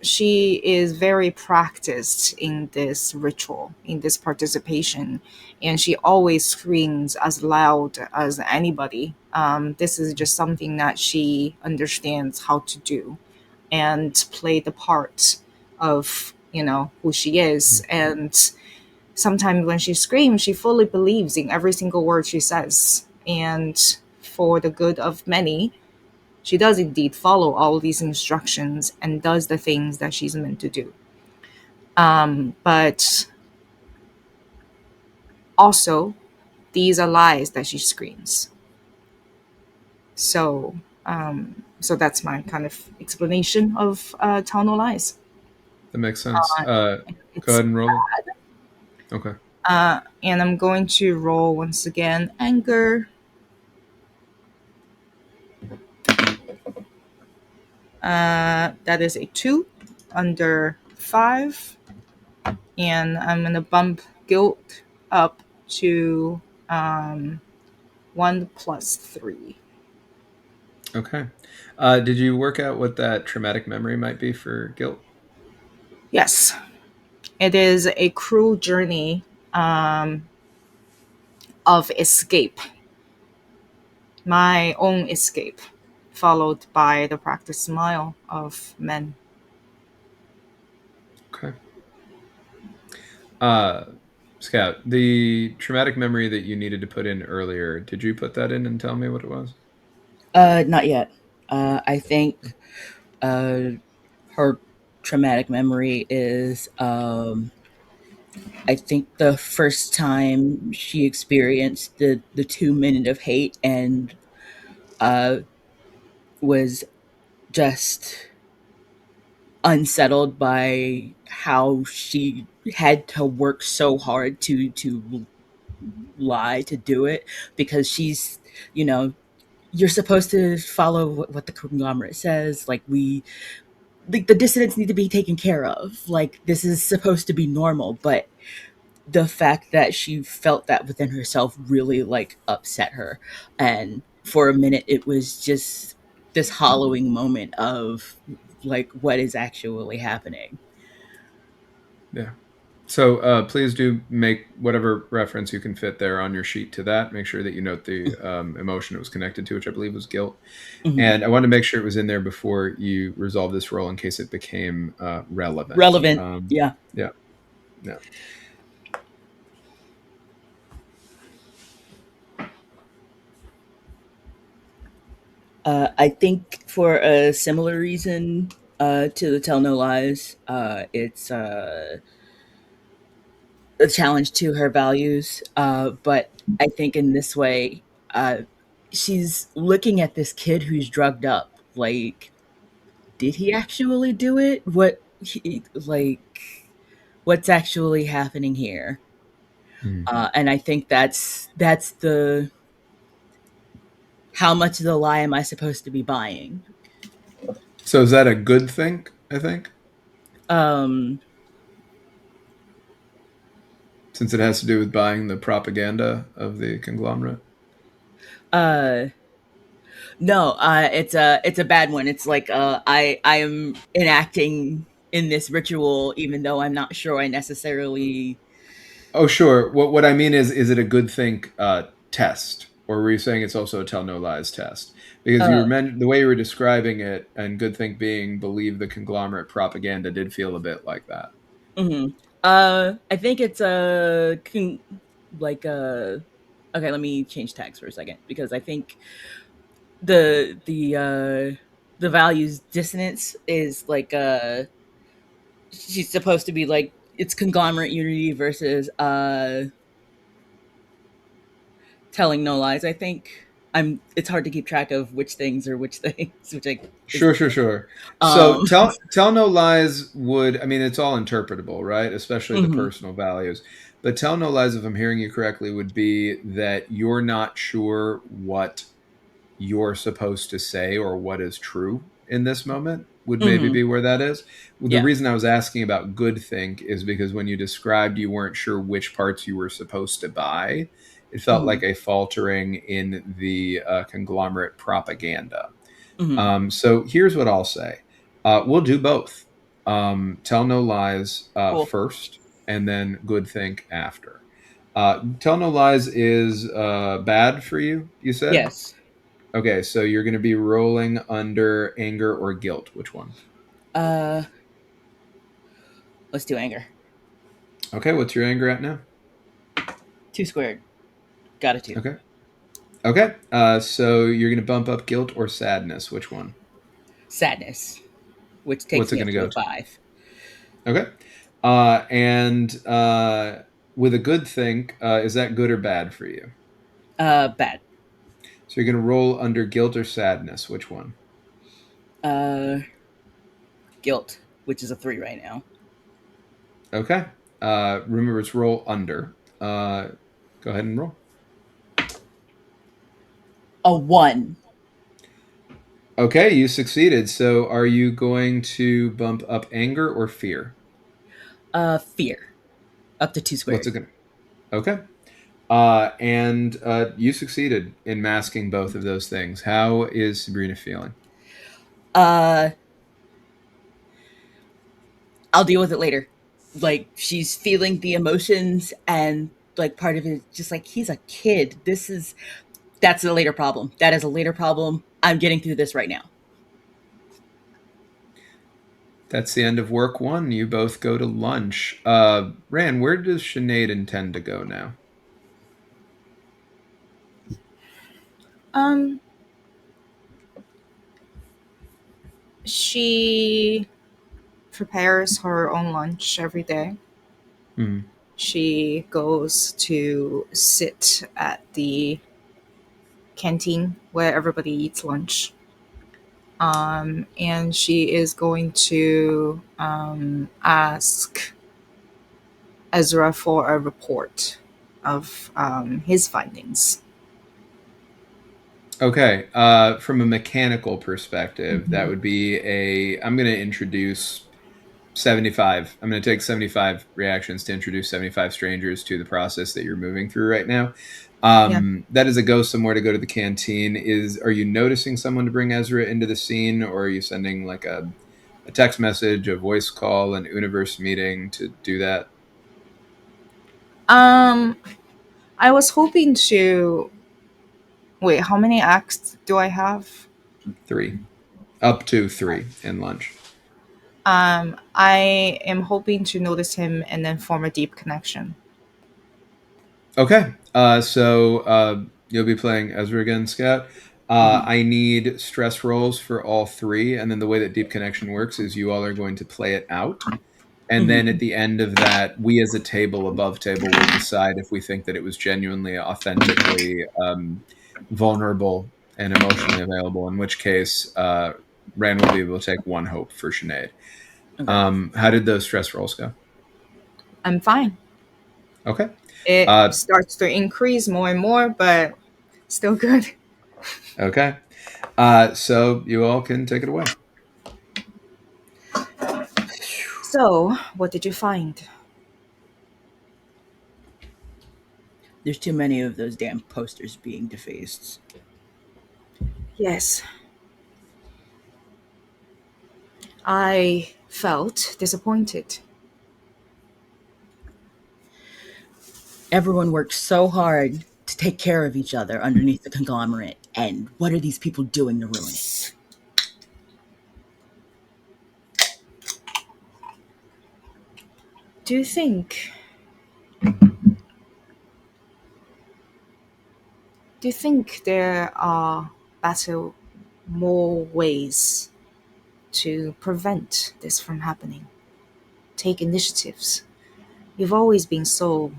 she is very practiced in this ritual, in this participation, and she always screams as loud as anybody. This is just something that she understands how to do and play the part of who she is. And sometimes when she screams, she fully believes in every single word she says, and for the good of many, she does indeed follow all these instructions and does the things that she's meant to do. But also, these are lies that she screams. So that's my kind of explanation of tonal lies. That makes sense. Go It's ahead and roll it. Okay. and I'm going to roll once again anger. That is a 2 under 5, and I'm gonna bump guilt up to 1 plus 3. Okay. Did you work out what that traumatic memory might be for guilt? Yes, it is a cruel journey um, of escape, my own escape, followed by the practice smile of men. Okay. Uh, Scout, the traumatic memory that you needed to put in earlier, did you put that in and tell me what it was? Not yet. I think uh, her traumatic memory is I think the first time she experienced the 2 minute of hate and uh, was just unsettled by how she had to work so hard to lie to do it, because she's, you know, you're supposed to follow what the conglomerate says, like the dissidents need to be taken care of. Like, this is supposed to be normal, but the fact that she felt that within herself really like upset her. And for a minute, it was just this hollowing moment of like, what is actually happening. Yeah. So please do make whatever reference you can fit there on your sheet to that. Make sure that you note the emotion it was connected to, which I believe was guilt. Mhm. And I wanted to make sure it was in there before you resolve this role in case it became relevant. Relevant. Yeah. Yeah, yeah. I think for a similar reason to the Tell No Lies, it's a challenge to her values. But I think in this way, she's looking at this kid who's drugged up. Like, did he actually do it? What's actually happening here? Mhm. And I think that's the how much of the lie am I supposed to be buying? So is that a good thing? I think Um, since it has to do with buying the propaganda of the conglomerate. uh, no, it's a bad one. It's like I am enacting in this ritual, even though I'm not sure I necessarily. Oh, sure. What I mean is it a good think test, or were you saying it's also a tell no lies test? Because you were Uh, the way you were describing it, and good think being believe the conglomerate propaganda did feel a bit like that. mhm. I think it's like okay. Let me change tags for a second because I think the values dissonance is like she's supposed to be like it's conglomerate unity versus telling no lies. I think it's hard to keep track of which things are which things, which I is Sure, sure, sure. So um tell no lies would, I mean, it's all interpretable, right? Especially the mhm, personal values. But tell no lies, if I'm hearing you correctly, would be that you're not sure what you're supposed to say or what is true in this moment would maybe mhm, be where that is. The yeah, reason I was asking about good think is because when you described you weren't sure which parts you were supposed to buy, it felt mhm, like a faltering in the conglomerate propaganda. mhm, So here's what I'll say. We'll do both. Tell no lies cool, first, and then good think after. Tell no lies is bad for you, you said? yes, Okay, so you're going to be rolling under anger or guilt. Which one? uh let's do anger. Okay, what's your anger at now? 2 squared, got a 2. Okay. Okay, so you're going to bump up guilt or sadness. Which one? Sadness, which What's takes it me going up to to go a to? 5. Okay. And with a good think, is that good or bad for you? Bad. So you're going to roll under guilt or sadness. Which one? uh Guilt, which is a 3 right now. Okay. Remember, it's roll under. Go ahead and roll. A 1. Okay, you succeeded. So are you going to bump up anger or fear? Fear, up to 2 What's squared. it going to? Okay. And you succeeded in masking both of those things. How is Sabrina feeling? uh I'll deal with it later. Like, she's feeling the emotions, and like part of it is just like, he's a kid. That's a later problem. That is a later problem. I'm getting through this right now. That's the end of work one. You both go to lunch. Ran, where does Sinead intend to go now? Um, she prepares her own lunch every day. Hmm. She goes to sit at the canteen where everybody eats lunch. And she is going to ask Ezra for a report of his findings. Okay. From a mechanical perspective, that would be a. I'm going to introduce 75. I'm going to take 75 reactions to introduce 75 strangers to the process that you're moving through right now. Yeah. That is a go somewhere to go to the canteen. Are you noticing someone to bring Ezra into the scene, or are you sending like a text message, a voice call, an universe meeting to do that? Um, I was hoping to wait. How many acts do I have? Three, up to three in lunch. I am hoping to notice him and then form a deep connection. Okay. You'll be playing Ezra again, Scout. Hmm. I need stress rolls for all three, and then the way that Deep Connection works is you all are going to play it out, and Hmm. then at the end of that, we as a table above table will decide if we think that it was genuinely, authentically vulnerable and emotionally available. In which case, Rand will be able to take one hope for Sinead. Okay. How did those stress rolls go? I'm fine. Okay. It Uh, starts to increase more and more, but still good. okay. So you all can take it away. So, what did you find? There's too many of those damn posters being defaced. Yes, I felt disappointed. Everyone worked so hard to take care of each other underneath the conglomerate, and what are these people doing to ruin it? Do you think there are better more ways to prevent this from happening? Take initiatives. You've always been so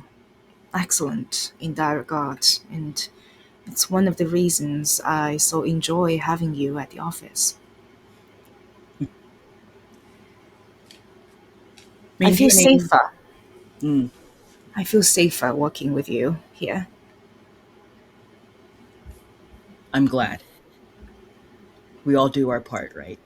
excellent in that regard, and it's one of the reasons I so enjoy having you at the office. I feel Maintaining. safer. Mm, I feel safer working with you here. I'm glad. We all do our part, right?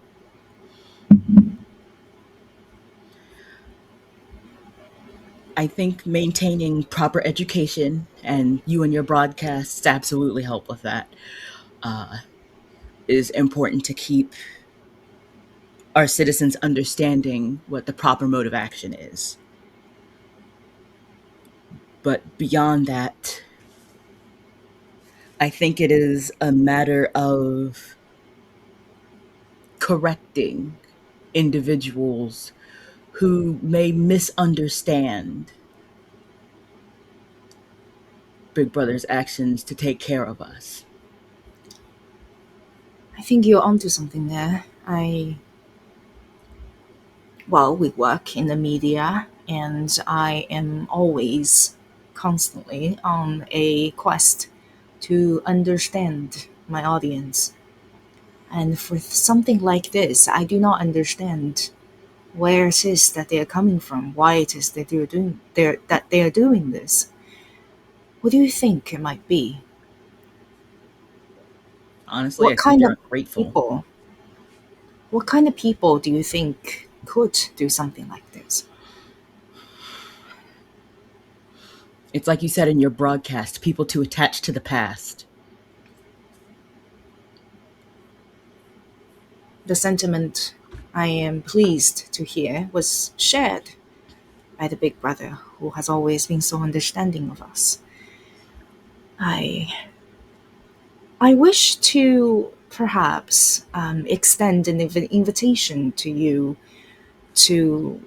I think maintaining proper education, and you and your broadcasts absolutely help with that, uh, is important to keep our citizens understanding what the proper mode of action is. But beyond that, I think it is a matter of correcting individuals who may misunderstand Big Brother's actions to take care of us. I think you're onto something there. Well, we work in the media, and I am always constantly on a quest to understand my audience. And for something like this, I do not understand where it is that they are coming from, why it is that they are doing this. What do you think it might be? Honestly, I What think kind they're of ungrateful. people? What kind of people do you think could do something like this? It's like you said in your broadcast, people too attached to the past. The sentiment I am pleased to hear was shared by the big brother who has always been so understanding of us. I I wish to perhaps extend an invitation to you to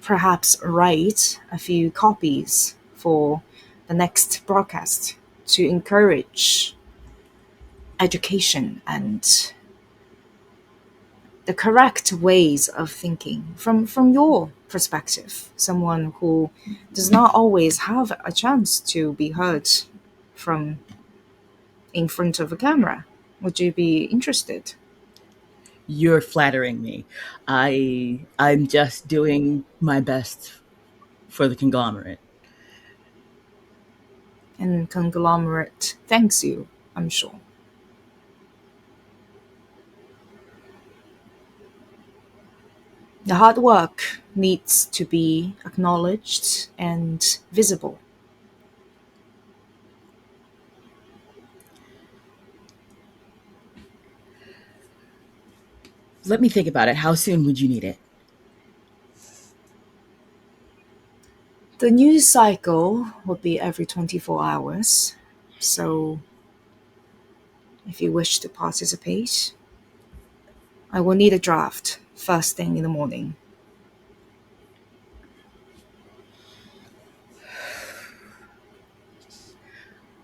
perhaps write a few copies for the next broadcast to encourage education and the correct ways of thinking from your perspective, someone who does not always have a chance to be heard from in front of a camera. Would you be interested? You're flattering me. I'm just doing my best for the conglomerate. And Conglomerate thanks you, I'm sure. The hard work needs to be acknowledged and visible. Let me think about it. How soon would you need it? The news cycle would be every 24 hours. So, if you wish to participate, I will need a draft first thing in the morning.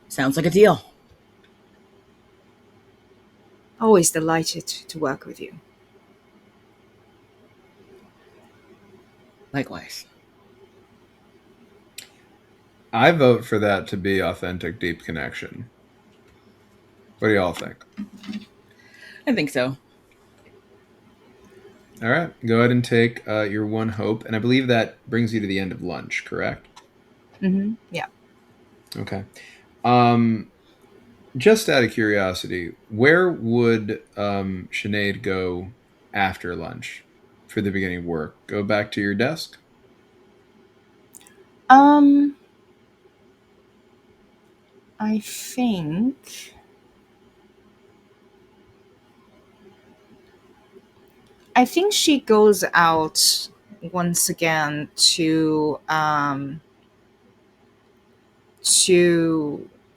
Sounds like a deal. Always delighted to work with you. Likewise. I vote for that to be authentic, deep connection. What do y'all think? I think so. All right, go ahead and take your one hope, and I believe that brings you to the end of lunch, correct? Yeah. Okay. Just out of curiosity, where would Sinead go after lunch for the beginning of work? Go back to your desk? Um, I think I think she goes out once again to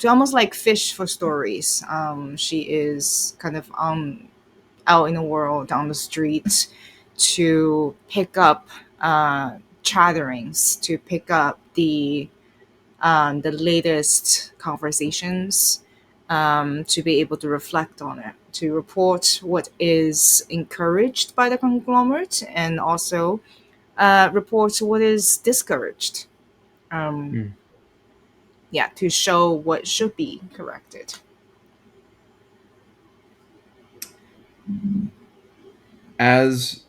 almost like fish for stories. She is kind of out in the world on the streets to pick up chatterings, to pick up the latest conversations, to be able to reflect on it, to report what is encouraged by the conglomerate, and also report what is discouraged. Um, Hmm. yeah, to show what should be corrected. As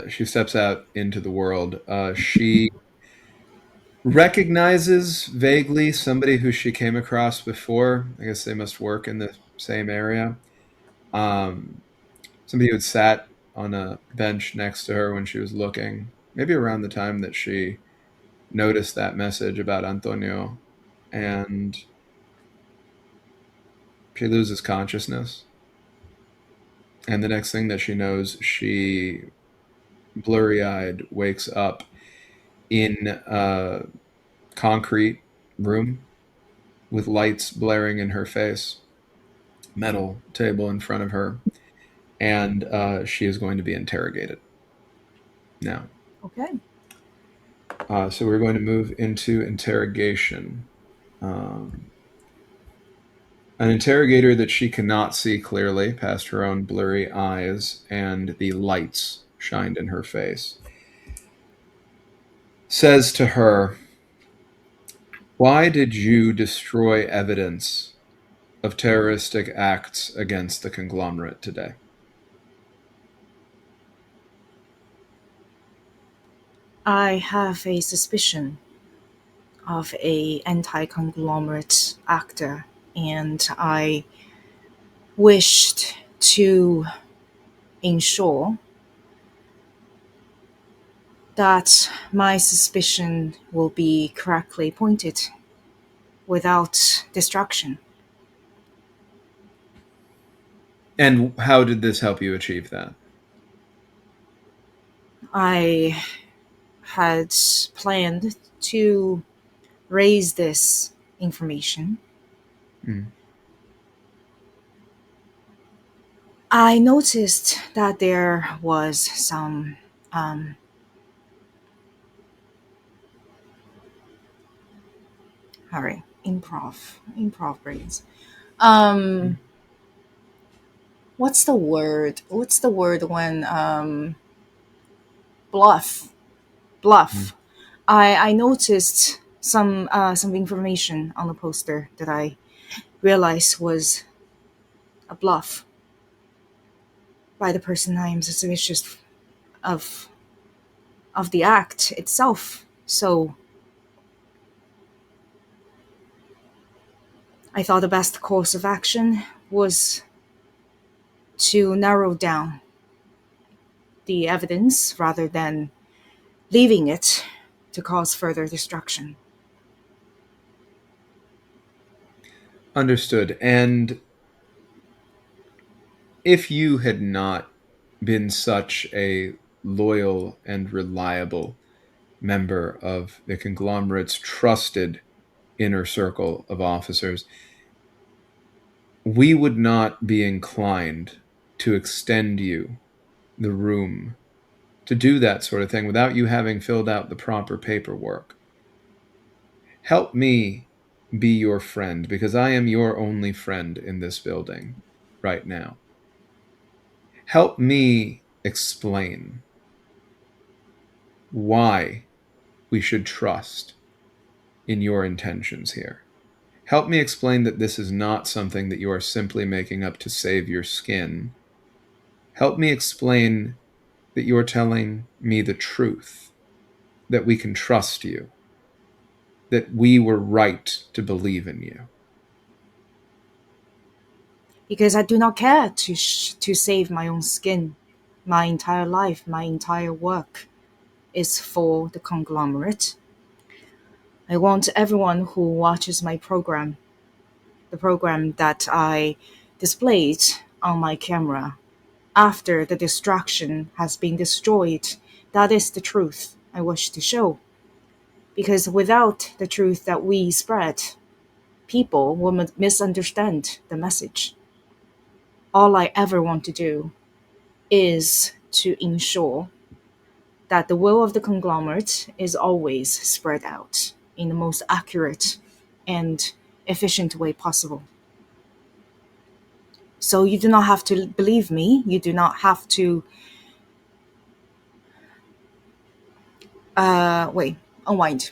she steps out into the world, she recognizes vaguely somebody who she came across before. I guess they must work in the same area. Um, Somebody who had sat on a bench next to her when she was looking, maybe around the time that she noticed that message about Antonio, and she loses consciousness. And the next thing that she knows, she blurry eyed wakes up in a concrete room with lights blaring in her face, metal table in front of her, and she is going to be interrogated now. Okay. So we're going to move into interrogation. Um, an interrogator that she cannot see clearly past her own blurry eyes and the lights shined in her face says to her, "Why did you destroy evidence of terroristic acts against the conglomerate today?" I have a suspicion of a anti-conglomerate actor, and I wished to ensure that my suspicion will be correctly pointed without distraction. And how did this help you achieve that? I had planned to raise this information. Mm. I noticed that there was some um, sorry, improv brains. Mm. Um, what's the word? What's the word when bluff? Mm. Bluff. I noticed some information on the poster that I realized was a bluff by the person I am suspicious of of the act itself. So I thought the best course of action was to narrow down the evidence rather than leaving it to cause further destruction. Understood. And if you had not been such a loyal and reliable member of the conglomerate's trusted inner circle of officers, we would not be inclined to extend you the room to do that sort of thing without you having filled out the proper paperwork. Help me be your friend because I am your only friend in this building right now. Help me explain why we should trust in your intentions here. Help me explain that this is not something that you are simply making up to save your skin. Help me explain that you're telling me the truth, that we can trust you, that we were right to believe in you. Because I do not care to save my own skin. My entire life, my entire work is for the conglomerate. I want everyone who watches my program, the program that I displayed on my camera, after the distraction has been destroyed, that is the truth I wish to show. Because without the truth that we spread, people will misunderstand the message. All I ever want to do is to ensure that the will of the conglomerate is always spread out in the most accurate and efficient way possible. So you do not have to believe me. You do not have to wait, unwind.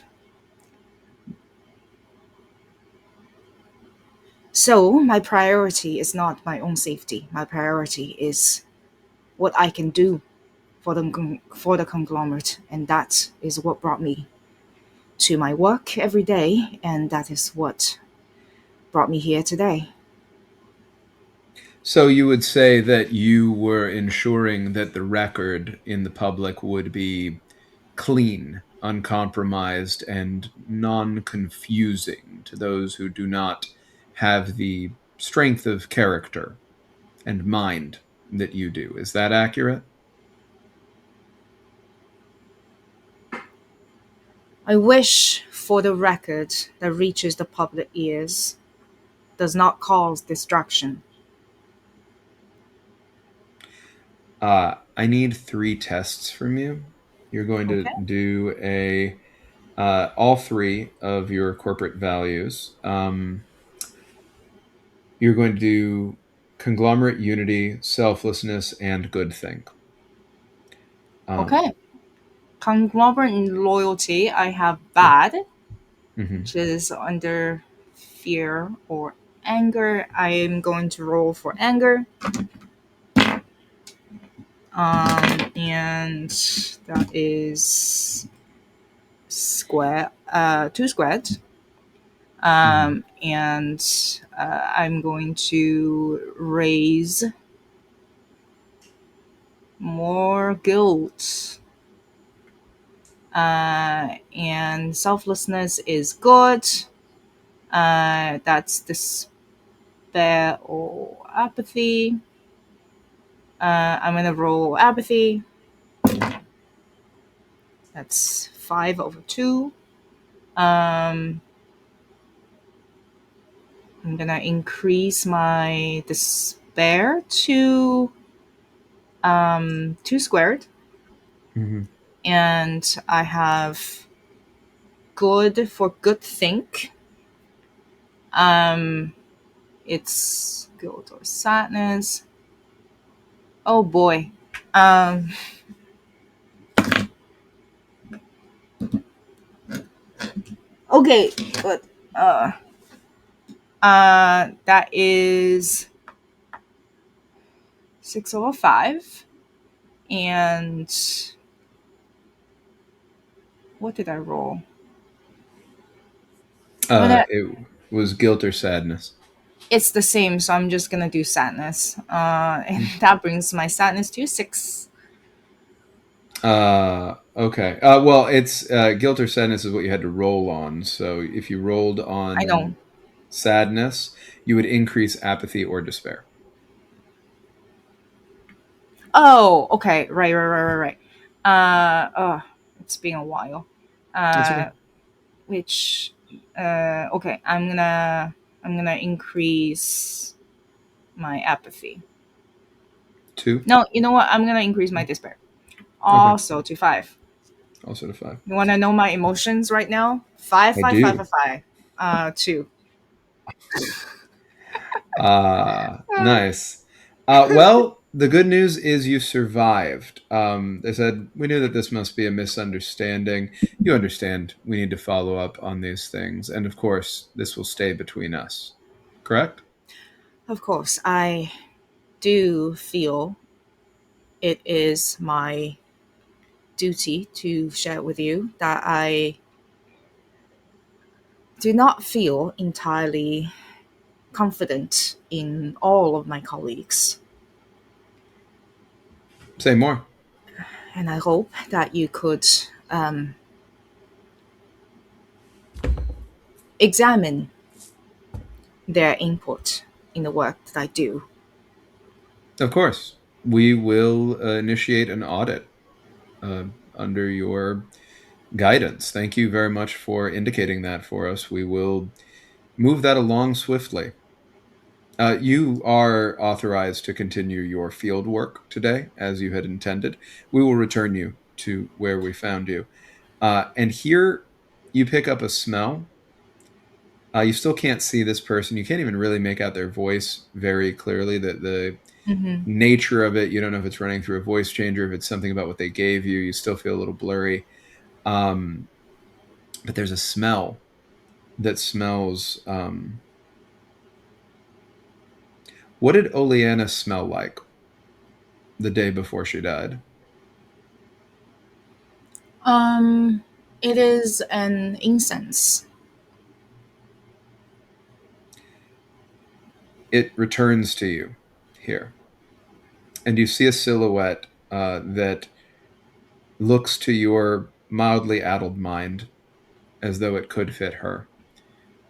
So my priority is not my own safety. My priority is what I can do for the conglomerate, and that is what brought me to my work every day, and that is what brought me here today. So you would say that you were ensuring that the record in the public would be clean, uncompromised, and non confusing to those who do not have the strength of character and mind that you do. Is that accurate? I wish for the record that reaches the public ears does not cause destruction. I need 3 tests from you. You're going to Okay. do a all 3 of your corporate values. You're going to do conglomerate unity, selflessness, and good think. Um, Okay. Conglomerate and loyalty, I have bad, mhm. which is under fear or anger. I am going to roll for anger. And that is two squared. Mhm. And I'm going to raise more guilt. And selflessness is good. That's despair or apathy. I'm gonna roll apathy. That's 5/2. Um, I'm gonna increase my despair to 2 squared, Mhm. and I have good for good think. Um, it's guilt or sadness. Oh boy. Um, okay, but that is 6/5, and what did I roll? I'm gonna. It was guilt or sadness. It's the same, so I'm just gonna do sadness. And that brings my sadness to 6. Okay. Well, it's guilt or sadness is what you had to roll on. So if you rolled I know. on sadness, you would increase apathy or despair. Oh, okay. Right. It's been a while. That's okay. Uh, which okay, I'm gonna increase my apathy. Two. No, you know what? I'm gonna increase my despair. Okay. Also to five. Also to five. You wanna know my emotions right now? Five, I five, five, do. five, five. Two. Nice. Well, the good news is you survived. They said, we knew that this must be a misunderstanding. You understand we need to follow up on these things. And of course, this will stay between us. Correct? Of course, I do feel it is my duty to share with you that I do not feel entirely confident in all of my colleagues. Say more. And I hope that you could examine their input in the work that I do. Of course. We will initiate an audit uh, under your guidance. Thank you very much for indicating that for us. We will move that along swiftly. You are authorized to continue your field work today as you had intended. We will return you to where we found you. And here you pick up a smell. You still can't see this person. You can't even really make out their voice very clearly. The Hmm. nature of it, you don't know if it's running through a voice changer, if it's something about what they gave you. You still feel a little blurry. Um, but there's a smell that smells. What did Oleana smell like the day before she died? Um, it is an incense. It returns to you here, and you see a silhouette that looks to your mildly addled mind as though it could fit her.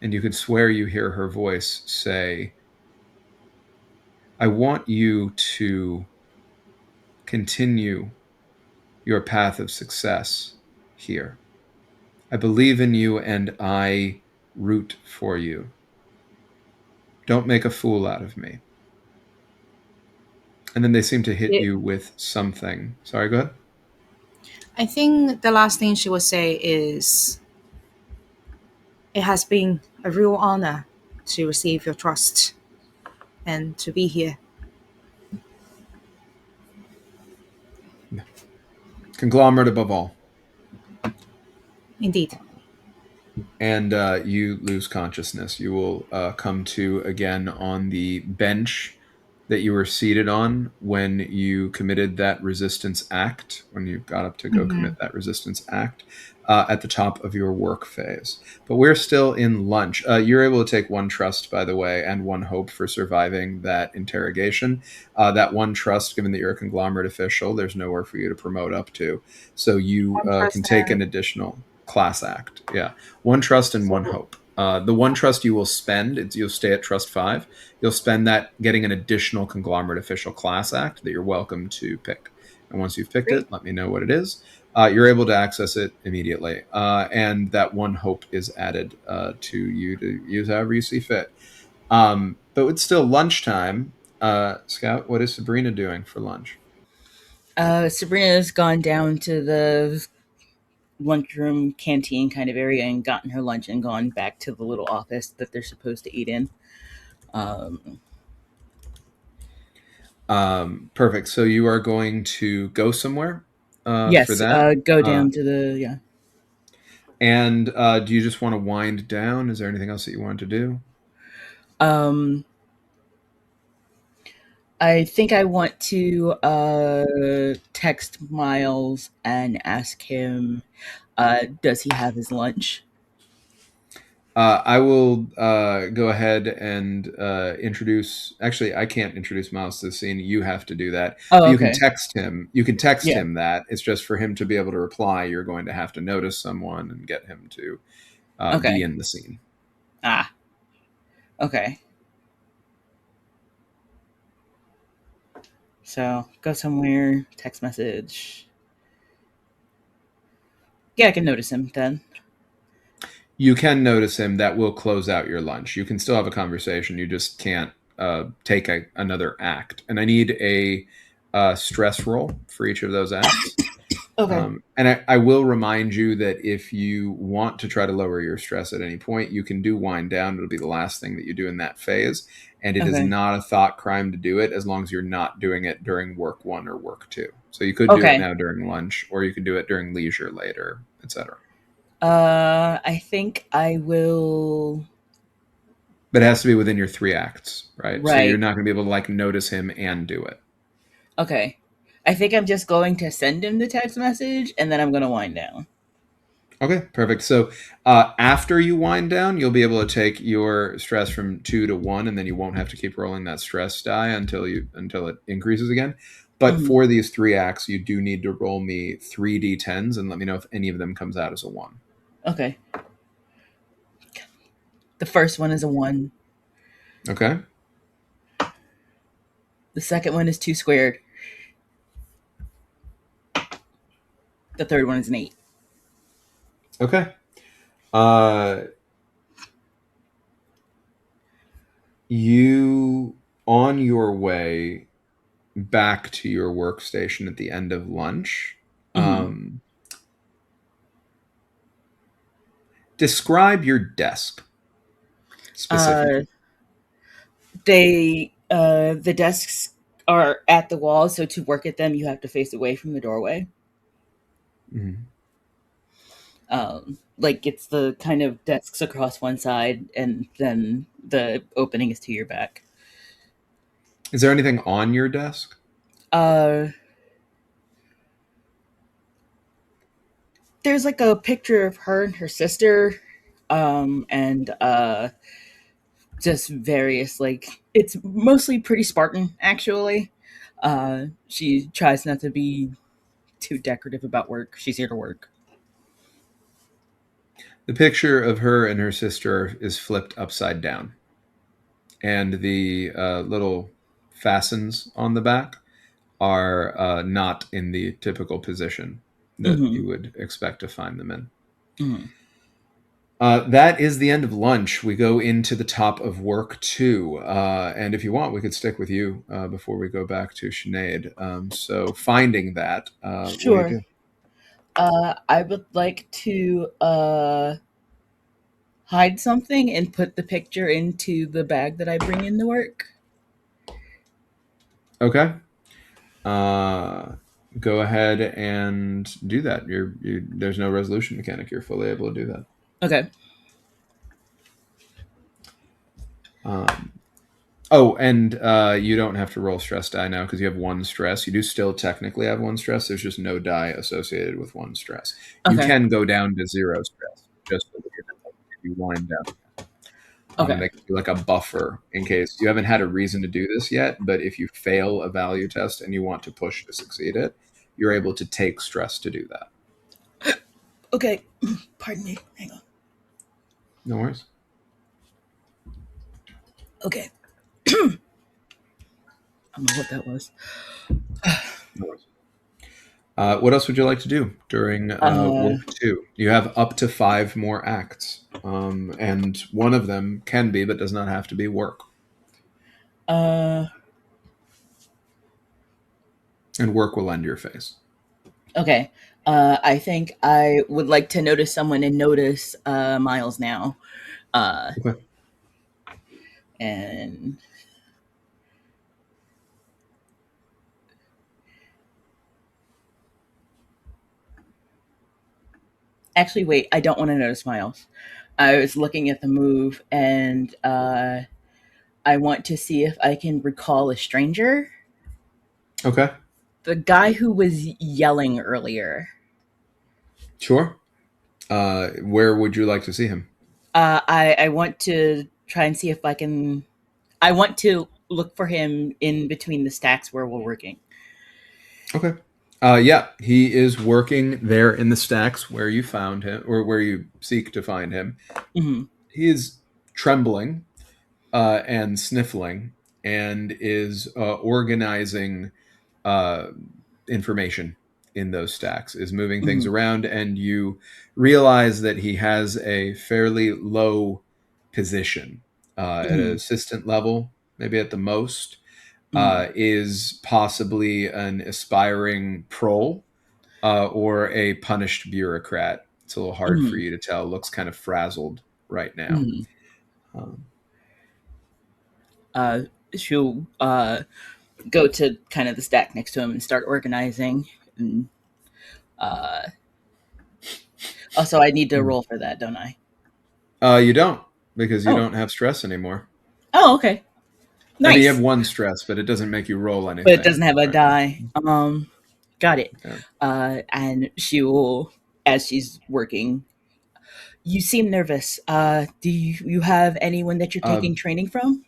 And you could swear you hear her voice say, I want you to continue your path of success here. I believe in you and I root for you. Don't make a fool out of me. And then they seem to hit It, you with something. Sorry, go ahead. I think the last thing she would say is, it has been a real honor to receive your trust and to be here. Conglomerate above all. Indeed. And you lose consciousness. You will come to again on the bench that you were seated on when you committed that resistance act, when you got up to go Hmm. commit that resistance act at the top of your work phase. But we're still in lunch. You're able to take one trust, by the way, and one hope for surviving that interrogation. That one trust, given that you're a conglomerate official, there's nowhere for you to promote up to. So you One can take an person. additional class act. Yeah. One trust and one So, hope. The one trust you will spend, you'll stay at trust five. You'll spend that getting an additional conglomerate official class act that you're welcome to pick. And once you've picked great. it, let me know what it is. You're able to access it immediately. And that one hope is added to you to use however you see fit. But it's still lunchtime. Scout, what is Sabrina doing for lunch? Sabrina's gone down to the lunchroom canteen kind of area and gotten her lunch and gone back to the little office that they're supposed to eat in. Um, Perfect. So you are going to go somewhere for yes, that. go down to the yeah. And do you just want to wind down? Is there anything else that you want to do? Um, I think I want to text Miles and ask him, does he have his lunch? I will go ahead and introduce. Actually, I can't introduce Miles to the scene. You have to do that. Oh, But you can okay. text him. You can text Yeah. him that. It's just for him to be able to reply. You're going to have to notice someone and get him to be Okay. in the scene. Ah. Okay. So go somewhere. Text message. Yeah, I can notice him then. You can notice him. That will close out your lunch. You can still have a conversation. You just can't take another act. And I need a stress roll for each of those acts. Okay. And I will remind you that if you want to try to lower your stress at any point, you can do wind down. It'll be the last thing that you do in that phase. And it is Okay. not a thought crime to do it as long as you're not doing it during work one or work two. So you could do it Okay. now during lunch, or you could do it during leisure later, etc. I think I will. But it has to be within your 3 acts, right? So you're Right. not going to be able to like notice him and do it. Okay. I think I'm just going to send him the text message and then I'm going to wind down. Okay, perfect. So after you wind down, you'll be able to take your stress from 2 to 1, and then you won't have to keep rolling that stress die until it increases again. But Hmm. for these 3 acts, you do need to roll me 3d10s and let me know if any of them comes out as a 1. Okay. The first one is a 1. Okay. The second one is 2 squared. The third one is an 8. Okay. Uh, you on your way back to your workstation at the end of lunch. Hmm. Describe your desk Uh, specifically. the desks are at the wall, so to work at them, you have to face away from the doorway. Mhm. Like it's the kind of desks across one side, and then the opening is to your back. Is there anything on your desk? Uh, there's like a picture of her and her sister, and just various like it's mostly pretty Spartan actually. She tries not to be too decorative about work. She's here to work. The picture of her and her sister is flipped upside down, and the little fastens on the back are not in the typical position that Hmm. you would expect to find them in. Hmm. That is the end of lunch. We go into the top of work two. And if you want, we could stick with you before we go back to Sinead. So, finding that, what do you Sure. do? I would like to hide something and put the picture into the bag that I bring into work. Okay. Uh, Go ahead and do that. There's no resolution mechanic. You're fully able to do that. Okay. Um, oh, and you don't have to roll stress die now because you have 1 stress. You do still technically have 1 stress. There's just no die associated with 1 stress. You Okay. can go down to 0 stress just so that you wind down. Okay. That can be like a buffer in case you haven't had a reason to do this yet. But if you fail a value test and you want to push to succeed it, you're able to take stress to do that. Okay. Pardon me. Hang on. No worries. Okay. I don't know what that was. No worries. What else would you like to do during Uh, work two? You have up to 5 more acts, and one of them can be, but does not have to be, work. uh, And work will end your phase. okay. I think I would like to notice someone and notice Miles now. Uh, Okay. and actually, wait, I don't want to notice Miles. I was looking at the move and I want to see if I can recall a stranger. Okay. The guy who was yelling earlier. Sure. Where would you like to see him? I want to try and see if I can. I want to look for him in between the stacks where we're working. Okay. Yeah, he is working there in the stacks where you found him, or where you seek to find him. Hmm. He is trembling and sniffling, and is organizing uh, information in those stacks, is moving things Hmm. around, and you realize that he has a fairly low position at an Hmm. assistant level, maybe at the most. Hmm. Is possibly an aspiring prole or a punished bureaucrat. It's a little hard for Hmm. you to tell. Looks kind of frazzled right now. Hmm. Um, Uh, she'll go to kind of the stack next to him and start organizing. And uh, also, I need to roll for that, don't I? you don't, because you Oh, don't have stress anymore. oh, okay, I mean, you have nice. one stress, but it doesn't make you roll But it doesn't anything have a right now. die. Got it. Yeah. And she will, as she's working, you seem nervous. Do you have anyone that you're Uh, taking training from?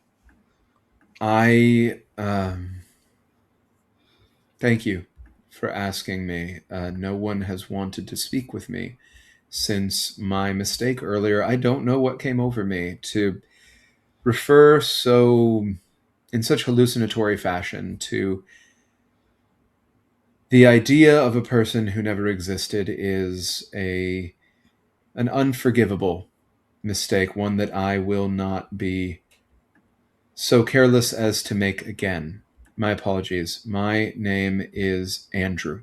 I thank you for asking me. No one has wanted to speak with me since my mistake earlier. I don't know what came over me to refer so in such hallucinatory fashion to the idea of a person who never existed is a an unforgivable mistake, one that I will not be so careless as to make again. My apologies. My name is Andrew.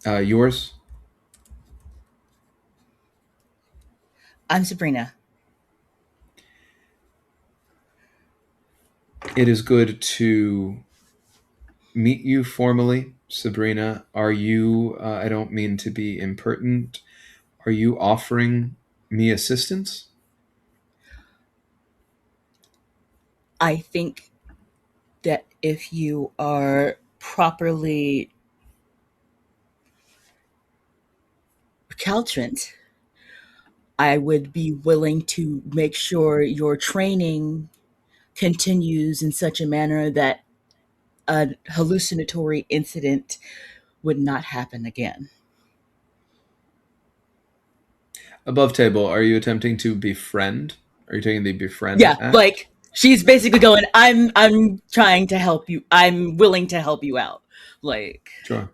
Yours? I'm Sabrina. It is good to meet you formally, Sabrina. Are you, I don't mean to be impertinent, are you offering me assistance? I think that if you are properly caltrant, I would be willing to make sure your training continues in such a manner that a hallucinatory incident would not happen again. Above table, are you attempting to befriend? Are you taking the befriend Yeah, act? like she's basically going, I'm trying to help you. I'm willing to help you out. Like, Sure.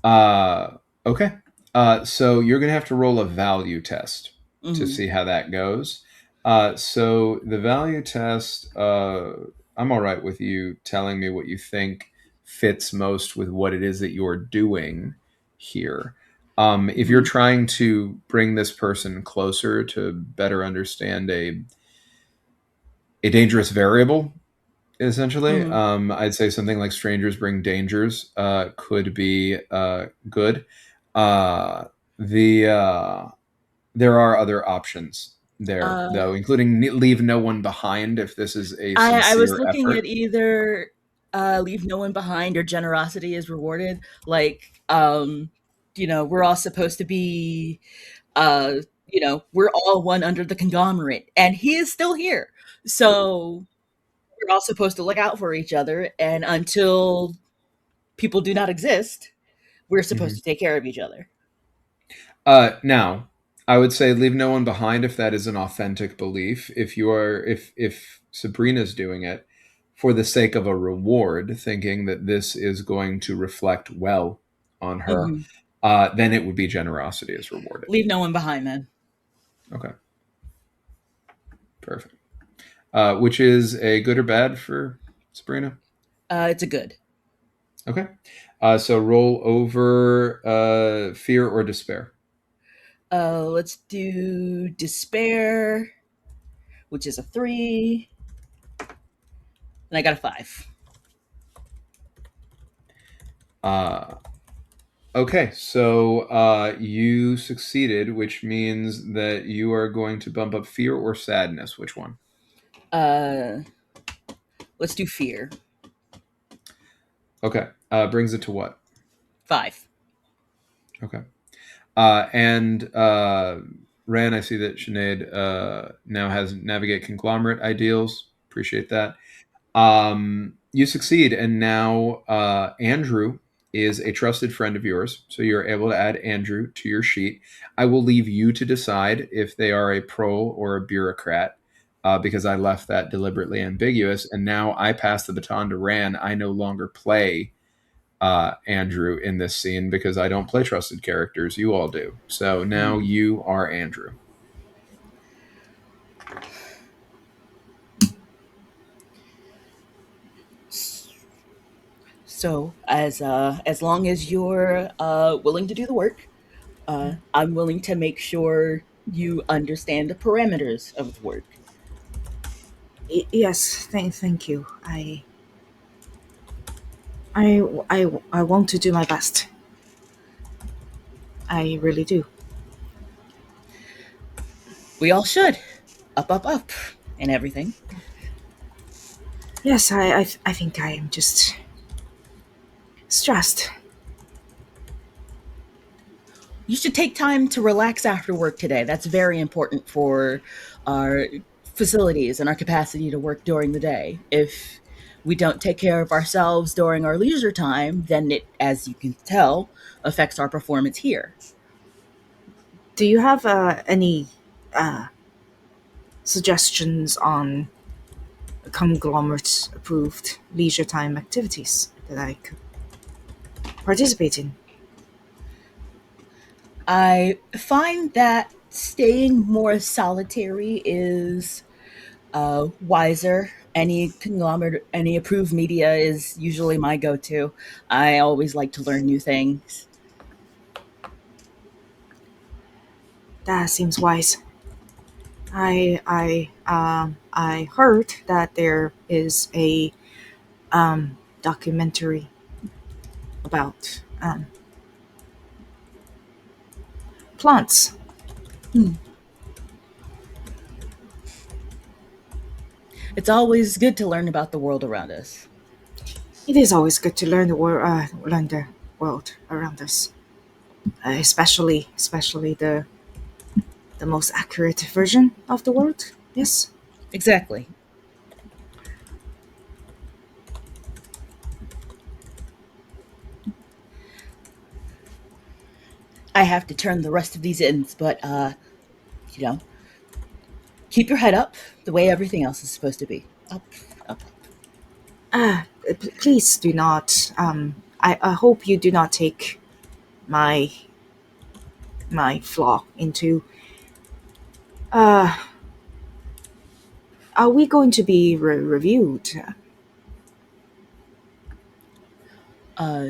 Uh, okay. So you're going to have to roll a value test to mhm, see how that goes. So the value test, I'm all right with you telling me what you think fits most with what it is that you're doing here. If you're mhm, trying to bring this person closer to better understand a dangerous variable, essentially, mhm. I'd say something like strangers bring dangers could be good. Uh, there are other options there, uh, though, including leave no one behind if this is a I was sincere looking at effort. either leave no one behind or generosity is rewarded. Like, we're all supposed to be, uh, we're all one under the conglomerate, and he is still here. So we're all supposed to look out for each other, and until people do not exist, we're supposed Mhm. to take care of each other. Now, I would say leave no one behind if that is an authentic belief. If Sabrina's doing it for the sake of a reward, thinking that this is going to reflect well on her, Hmm. then it would be generosity is rewarded. Leave no one behind, then. Okay, perfect. Which is a good or bad for Sabrina? It's a good. Okay. So roll over fear or despair. Let's do despair, which is a 3, and I got a 5. Uh, okay, so you succeeded, which means that you are going to bump up fear or sadness. Which one? Uh, let's do fear. Okay. Brings it to what? 5. Okay. And Ran, I see that Sinead now has navigate conglomerate ideals. Appreciate that. You succeed, and now Andrew is a trusted friend of yours, so you're able to add Andrew to your sheet. I will leave you to decide if they are a pro or a bureaucrat, because I left that deliberately ambiguous, and now I pass the baton to Ran. I no longer play Andrew in this scene because I don't play trusted characters. You all do. So now Hmm. you are Andrew. So as long as you're willing to do the work, I'm willing to make sure you understand the parameters of the work. Yes, thank you. I want to do my best. I really do. We all should. Up, up, up, and everything. Yes, I think I am just stressed. You should take time to relax after work today. That's very important for our facilities and our capacity to work during the day. If we don't take care of ourselves during our leisure time, then it, as you can tell, affects our performance here. Do you have any uh, suggestions on conglomerate approved leisure time activities that I could participate in? I find that staying more solitary is wiser. Any conglomerate, any approved media is usually my go to. I always like to learn new things. That seems wise. I heard that there is a documentary about plants. Hmm. It's always good to learn about the world around us. It is always good to learn the world around us, especially the most accurate version of the world. Yes. Exactly. I have to turn the rest of these ins, but you know, keep your head up the way everything else is supposed to be. Up, up, up. Please do not. I hope you do not take my my flaw into. Uh, are we going to be reviewed? Uh,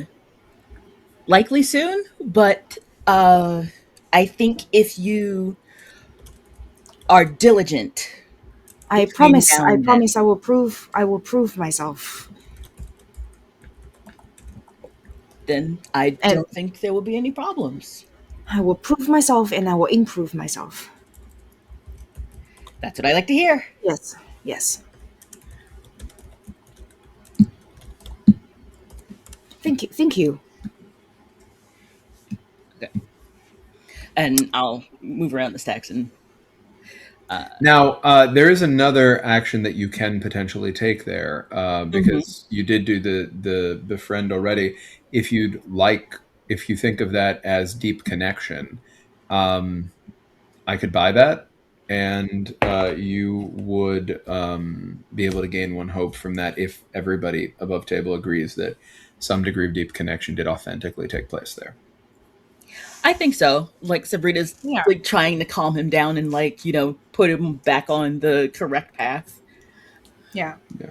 Likely soon, but I think if you are diligent between now I and then, promise I will prove myself. then I And don't think there will be any problems. I will prove myself and I will improve myself. That's what I like to hear. Yes. Yes. Thank you. Thank you. Okay. And I'll move around the stacks and Now, there is another action that you can potentially take there, mhm. because you did do the friend already. If you'd like, if you think of that as deep connection, um, I could buy that, and you would be able to gain one hope from that if everybody above table agrees that some degree of deep connection did authentically take place there. I think so. Like Sabrina's Yeah. like trying to calm him down and like, put him back on the correct path. Yeah. Yeah.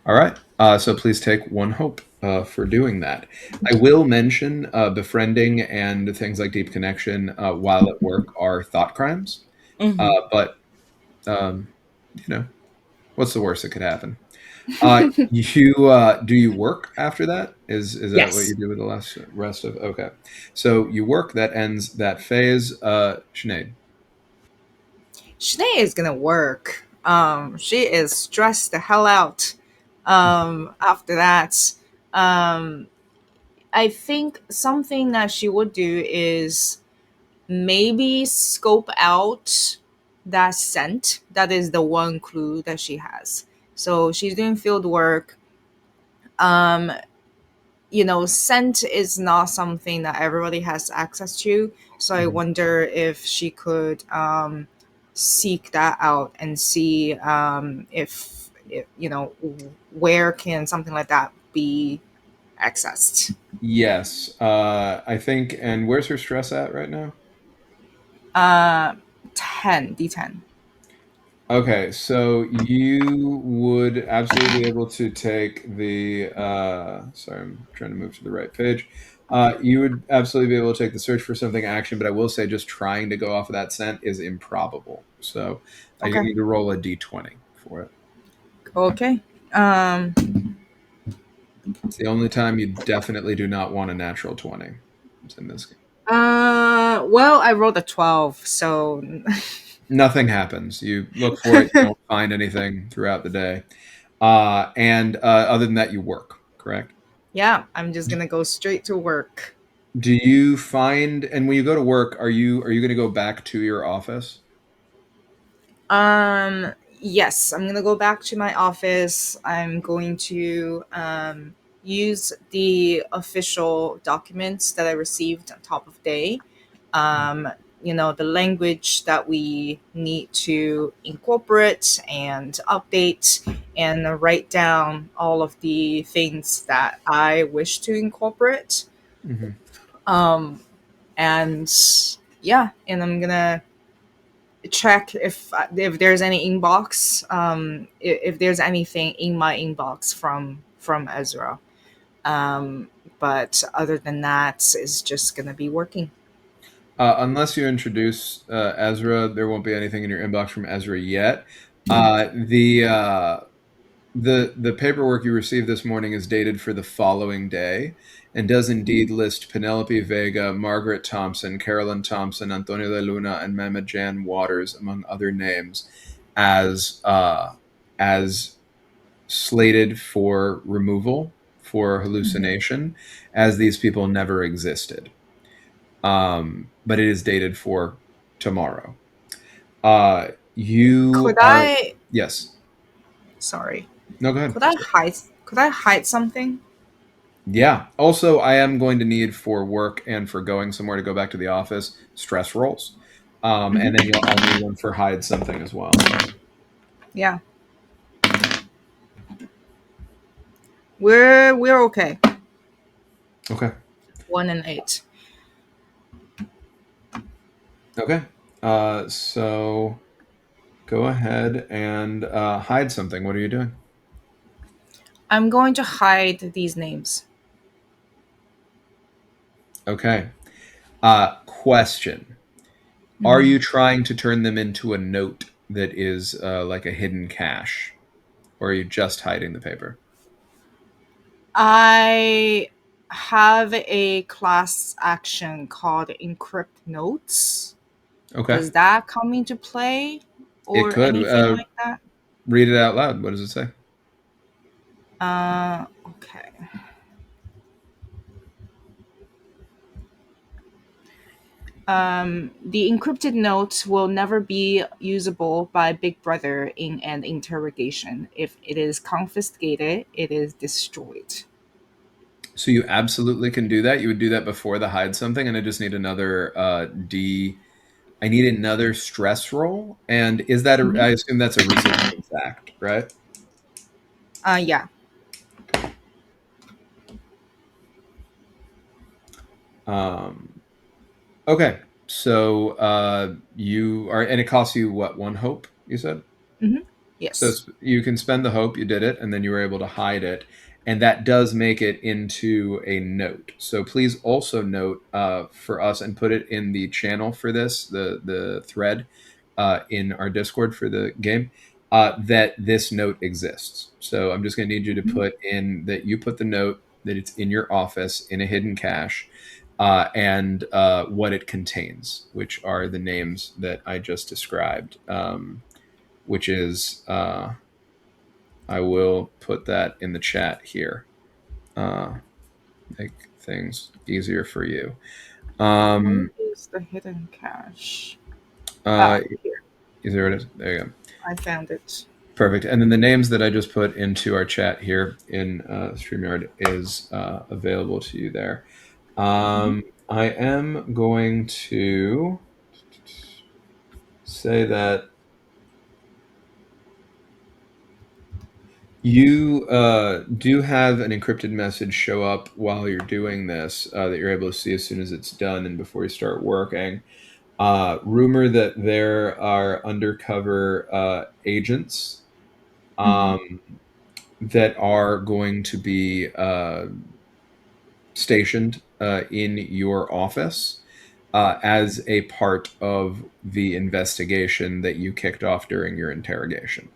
All right. So please take one hope for doing that. I will mention befriending and things like deep connection while at work are thought crimes. Hmm. But um, you know, what's the worst that could happen? You do you work after that? Is that what you Yes. do with the last rest of? Okay, so you work. That ends that phase. Sinead. Shanae is gonna work. She is stressed the hell out. After that, um, I think something that she would do is maybe scope out that scent. That is the one clue that she has. So she's doing field work. Um, scent is not something that everybody has access to. So I Mhm. wonder if she could seek that out and see if where can something like that be accessed. Yes, I think. And where's her stress at right now? Uh, 10 D10. Okay, so you would absolutely be able to take the. Sorry, I'm trying to move to the right page. You would absolutely be able to take the search for something action, but I will say just trying to go off of that scent is improbable. So you Okay. need to roll a d20 for it. Okay. Um, It's the only time you definitely do not want a natural 20. It's in this game. well, I rolled a 12, so Nothing happens. You look for it, you don't find anything throughout the day. And other than that, you work, correct? yeah, I'm just gonna go straight to work. Do you find, and when you go to work, are you going to go back to your office? Yes, I'm gonna go back to my office. I'm going to use the official documents that I received on top of day. Um, the language that we need to incorporate and update, and write down all of the things that I wish to incorporate. Hmm. Um, and yeah, and I'm gonna check if there's any inbox, if there's anything in my inbox from Ezra. But other than that, it's just gonna be working. Unless you introduce Ezra, there won't be anything in your inbox from Ezra yet. The paperwork you received this morning is dated for the following day and does indeed list Penelope Vega, Margaret Thompson, Carolyn Thompson, Antonio de Luna, and Mehmet Jan Waters, among other names, as slated for removal for hallucination, as these people never existed. But it is dated for tomorrow. You Could are I? Yes. Sorry. No, go ahead. Could I hide? Could I hide something? Yeah. Also, I am going to need for work and for going somewhere to go back to the office stress rolls. And then Hmm. I'll need one for hide something as well. Yeah, we're okay. Okay. 1 and 8. Okay. So go ahead and hide something. What are you doing? I'm going to hide these names. Okay. Question. Are Hmm. you trying to turn them into a note that is like a hidden cache? Or are you just hiding the paper? I have a class action called Encrypt Notes. Okay. Does that come into play It or could. anything like that? Read it out loud. What does it say? Okay. The encrypted notes will never be usable by Big Brother in an interrogation. If it is confiscated, it is destroyed. So you absolutely can do that. You would do that before the hide something, and I just need another D. I need another stress roll. And is that a? Hmm. I assume that's a resistance act, right? Yeah. Okay. Um, okay. So you are, and it costs you what? One hope. You said. Hmm. So Yes. you can spend the hope, you did it, and then you were able to hide it. And that does make it into a note. So please also note for us and put it in the channel for this, the thread in our Discord for the game, that this note exists. So I'm just going to need you to Mhm. put in that you put the note that it's in your office in a hidden cache and what it contains, which are the names that I just described. Which is I will put that in the chat here. Uh, make things easier for you. Where is the hidden cache? Uh, Ah, here. there it is. There you go. I found it. Perfect. And then the names that I just put into our chat here in StreamYard is available to you there. Mhm. I am going to say that you do have an encrypted message show up while you're doing this that you're able to see as soon as it's done and before you start working. Rumor that there are undercover agents Mhm. um, that are going to be stationed in your office as a part of the investigation that you kicked off during your interrogation.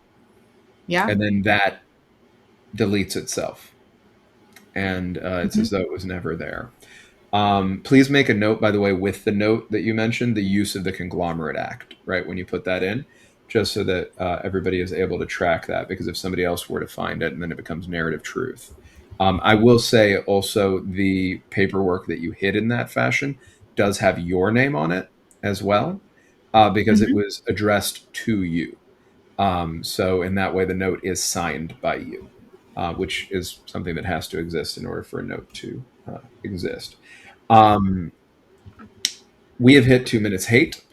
Yeah. And then that deletes itself. And it's Mhm. as though it was never there. Please make a note, by the way, with the note that you mentioned, the use of the Conglomerate Act, right, when you put that in, just so that everybody is able to track that, because if somebody else were to find it and then it becomes narrative truth. I will say also the paperwork that you hid in that fashion does have your name on it as well, because it Mhm. was addressed to you. So in that way, the note is signed by you, which is something that has to exist in order for a note to exist. Um, we have hit 2 minutes hate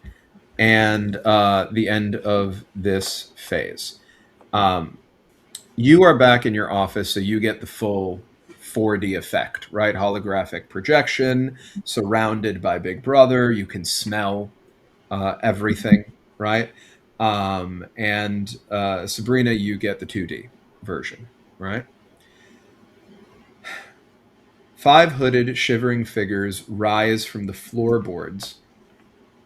and the end of this phase. Um, you are back in your office, so you get the full 4D effect, right? Holographic projection, surrounded by Big Brother. You can smell everything, right? And Sabrina, you get the 2D version, right? 5 hooded, shivering figures rise from the floorboards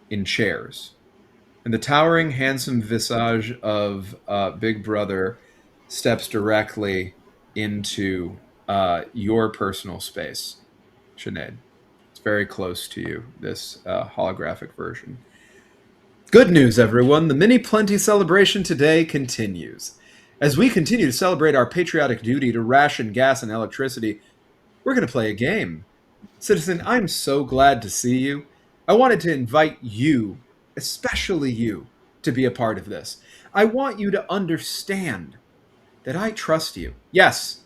in chairs, and the towering, handsome visage of Big Brother steps directly into your personal space, Sinead. It's very close to you, this holographic version. Good news, everyone. The Mini Plenty celebration today continues. As we continue to celebrate our patriotic duty to ration gas and electricity, we're going to play a game. Citizen, I'm so glad to see you. I wanted to invite you, especially you, to be a part of this. I want you to understand that I trust you. Yes,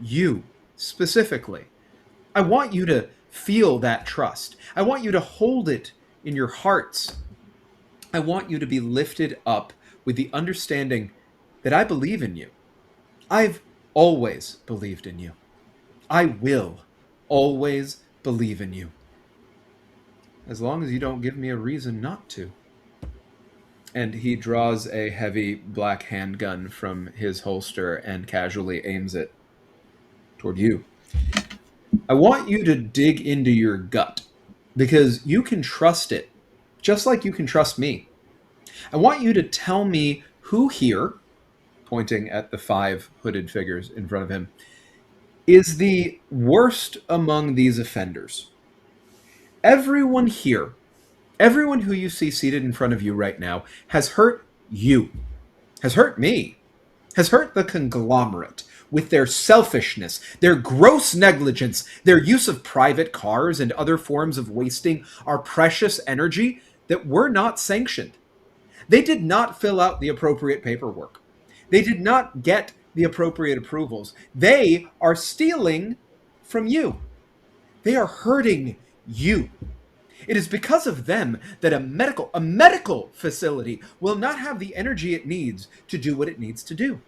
you specifically. I want you to feel that trust. I want you to hold it in your hearts. I want you to be lifted up with the understanding that I believe in you. I've always believed in you. I will always believe in you. As long as you don't give me a reason not to. And he draws a heavy black handgun from his holster and casually aims it toward you. I want you to dig into your gut because you can trust it just like you can trust me. I want you to tell me who here, pointing at the 5 hooded figures in front of him, is the worst among these offenders. Everyone here, everyone who you see seated in front of you right now, has hurt you, has hurt me, has hurt the conglomerate with their selfishness, their gross negligence, their use of private cars and other forms of wasting our precious energy that were not sanctioned. They did not fill out the appropriate paperwork. They did not get the appropriate approvals. They are stealing from you. They are hurting you. It is because of them that a medical facility will not have the energy it needs to do what it needs to do.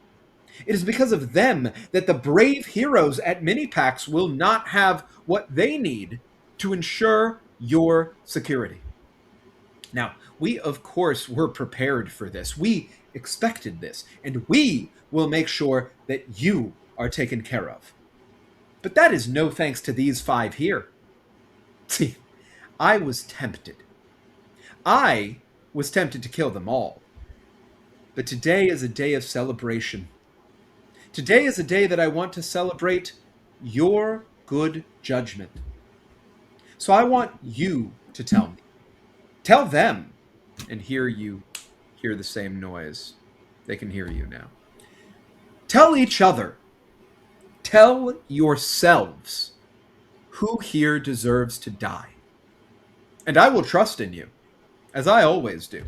It is because of them that the brave heroes at Minipax will not have what they need to ensure your security. Now, we of course were prepared for this. We expected this, and we will make sure that you are taken care of. But that is no thanks to these 5 here. See, I was tempted. I was tempted to kill them all. But today is a day of celebration. Today is a day that I want to celebrate your good judgment. So I want you to tell me. Tell them. And here you hear the same noise. They can hear you now. Tell each other. Tell yourselves who here deserves to die? And I will trust in you, as I always do.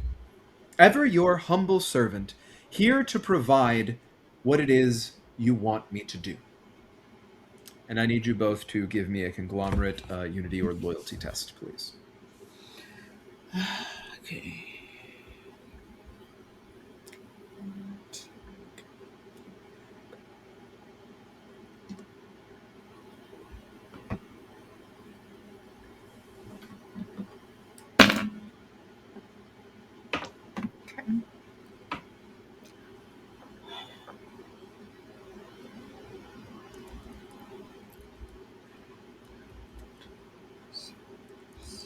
Ever your humble servant, here to provide what it is you want me to do. And I need you both to give me a conglomerate, unity, or loyalty test, please. Okay.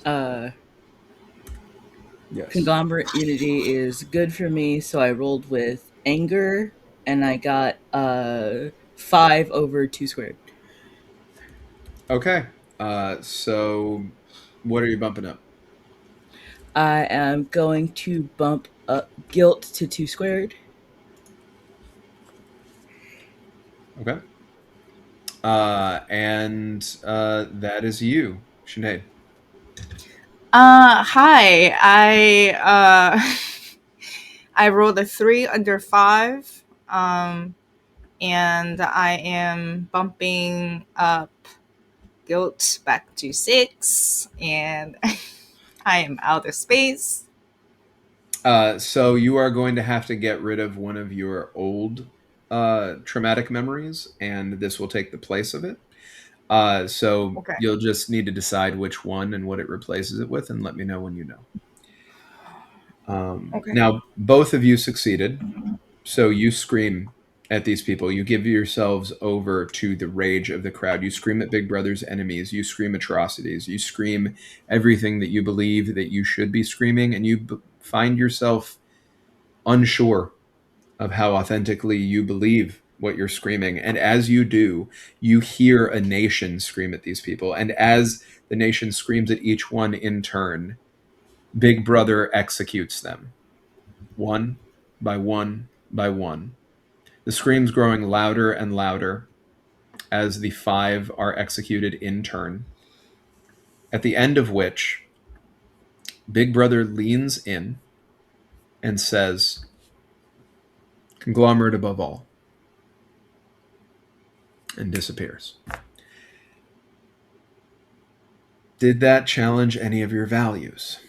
Uh, Yes. Conglomerate unity is good for me, so I rolled with anger, and I got 5 over 2 squared. Okay. So what are you bumping up? I am going to bump up guilt to 2 squared. Okay. And that is you, Sinead. Hi. I rolled a 3 under 5. And I am bumping up guilt back to 6, and I am out of space. So you are going to have to get rid of one of your old traumatic memories, and this will take the place of it. So Okay. you'll just need to decide which one and what it replaces it with, and let me know when you know. Okay. Now, both of you succeeded. So you scream at these people. You give yourselves over to the rage of the crowd. You scream at Big Brother's enemies. You scream atrocities. You scream everything that you believe that you should be screaming, and you find yourself unsure of how authentically you believe what you're screaming. And as you do, you hear a nation scream at these people. And as the nation screams at each one in turn, Big Brother executes them, one by one by one. The screams growing louder and louder as the 5 are executed in turn. At the end of which, Big Brother leans in and says, "Conglomerate above all," and disappears. Did that challenge any of your values?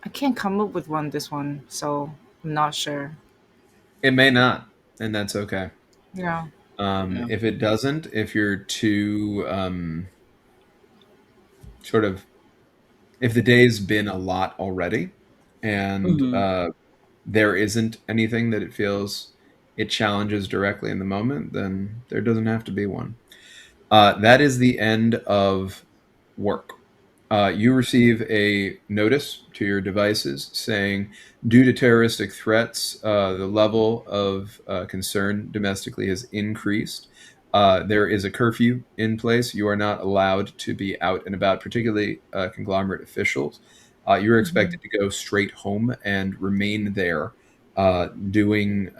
I can't come up with one this one, so I'm not sure. It may not, and that's okay. Yeah. Yeah. If it doesn't, if you're too sort of, if the day's been a lot already, and Hmm. there isn't anything that it feels it challenges directly in the moment, then there doesn't have to be one. That is the end of work. You receive a notice to your devices saying, due to terroristic threats, the level of concern domestically has increased. There is a curfew in place. You are not allowed to be out and about, particularly conglomerate officials. You're Hmm. expected to go straight home and remain there, doing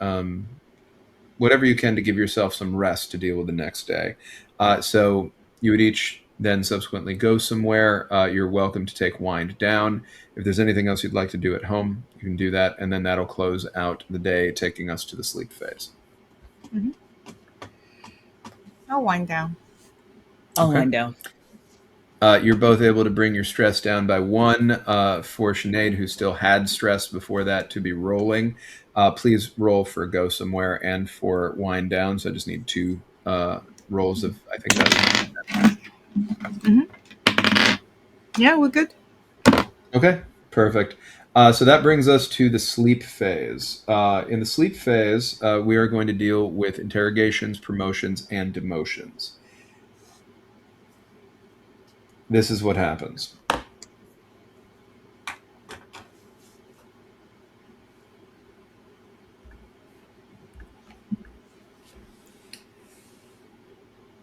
whatever you can to give yourself some rest to deal with the next day. So you would each then subsequently go somewhere. You're welcome to take wind down. If there's anything else you'd like to do at home, you can do that, and then that'll close out the day, taking us to the sleep phase. Hmm. I'll wind down. I'll Okay. wind down. You're both able to bring your stress down by 1. For Sinead, who still had stress before that, to be rolling. Please roll for go somewhere and for wind down. So I just need 2 rolls of, I think that's 9. Hmm. Yeah, we're good. Okay, perfect. So that brings us to the sleep phase. In the sleep phase, we are going to deal with interrogations, promotions, and demotions. This is what happens.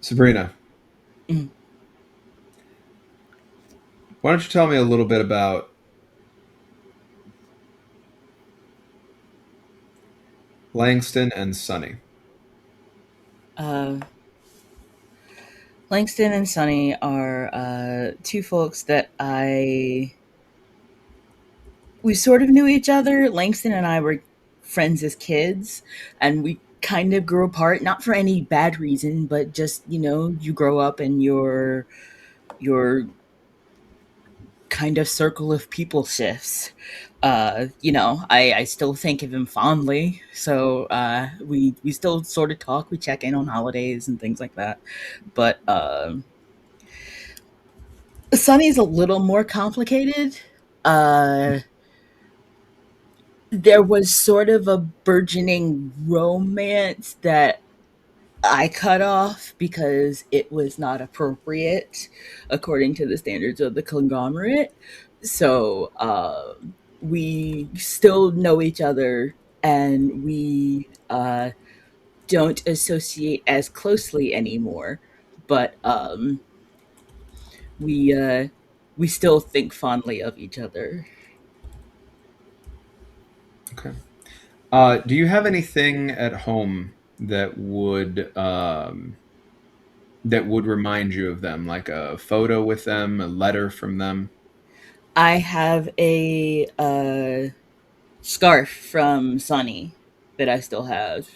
Sabrina, Mhm. why don't you tell me a little bit about Langston and Sunny? Uh, Langston and Sunny are two folks that we sort of knew each other. Langston and I were friends as kids, and we kind of grew apart, not for any bad reason, but just, you grow up and your kind of circle of people shifts. I still think of him fondly, so we still sort of talk. We check in on holidays and things like that. But Sunny's a little more complicated. Uh, there was sort of a burgeoning romance that I cut off because it was not appropriate according to the standards of the conglomerate. So we still know each other, and we don't associate as closely anymore. But we uh, we still think fondly of each other. Okay. Do you have anything at home that would remind you of them, like a photo with them, a letter from them? I have a scarf from Sunny that I still have,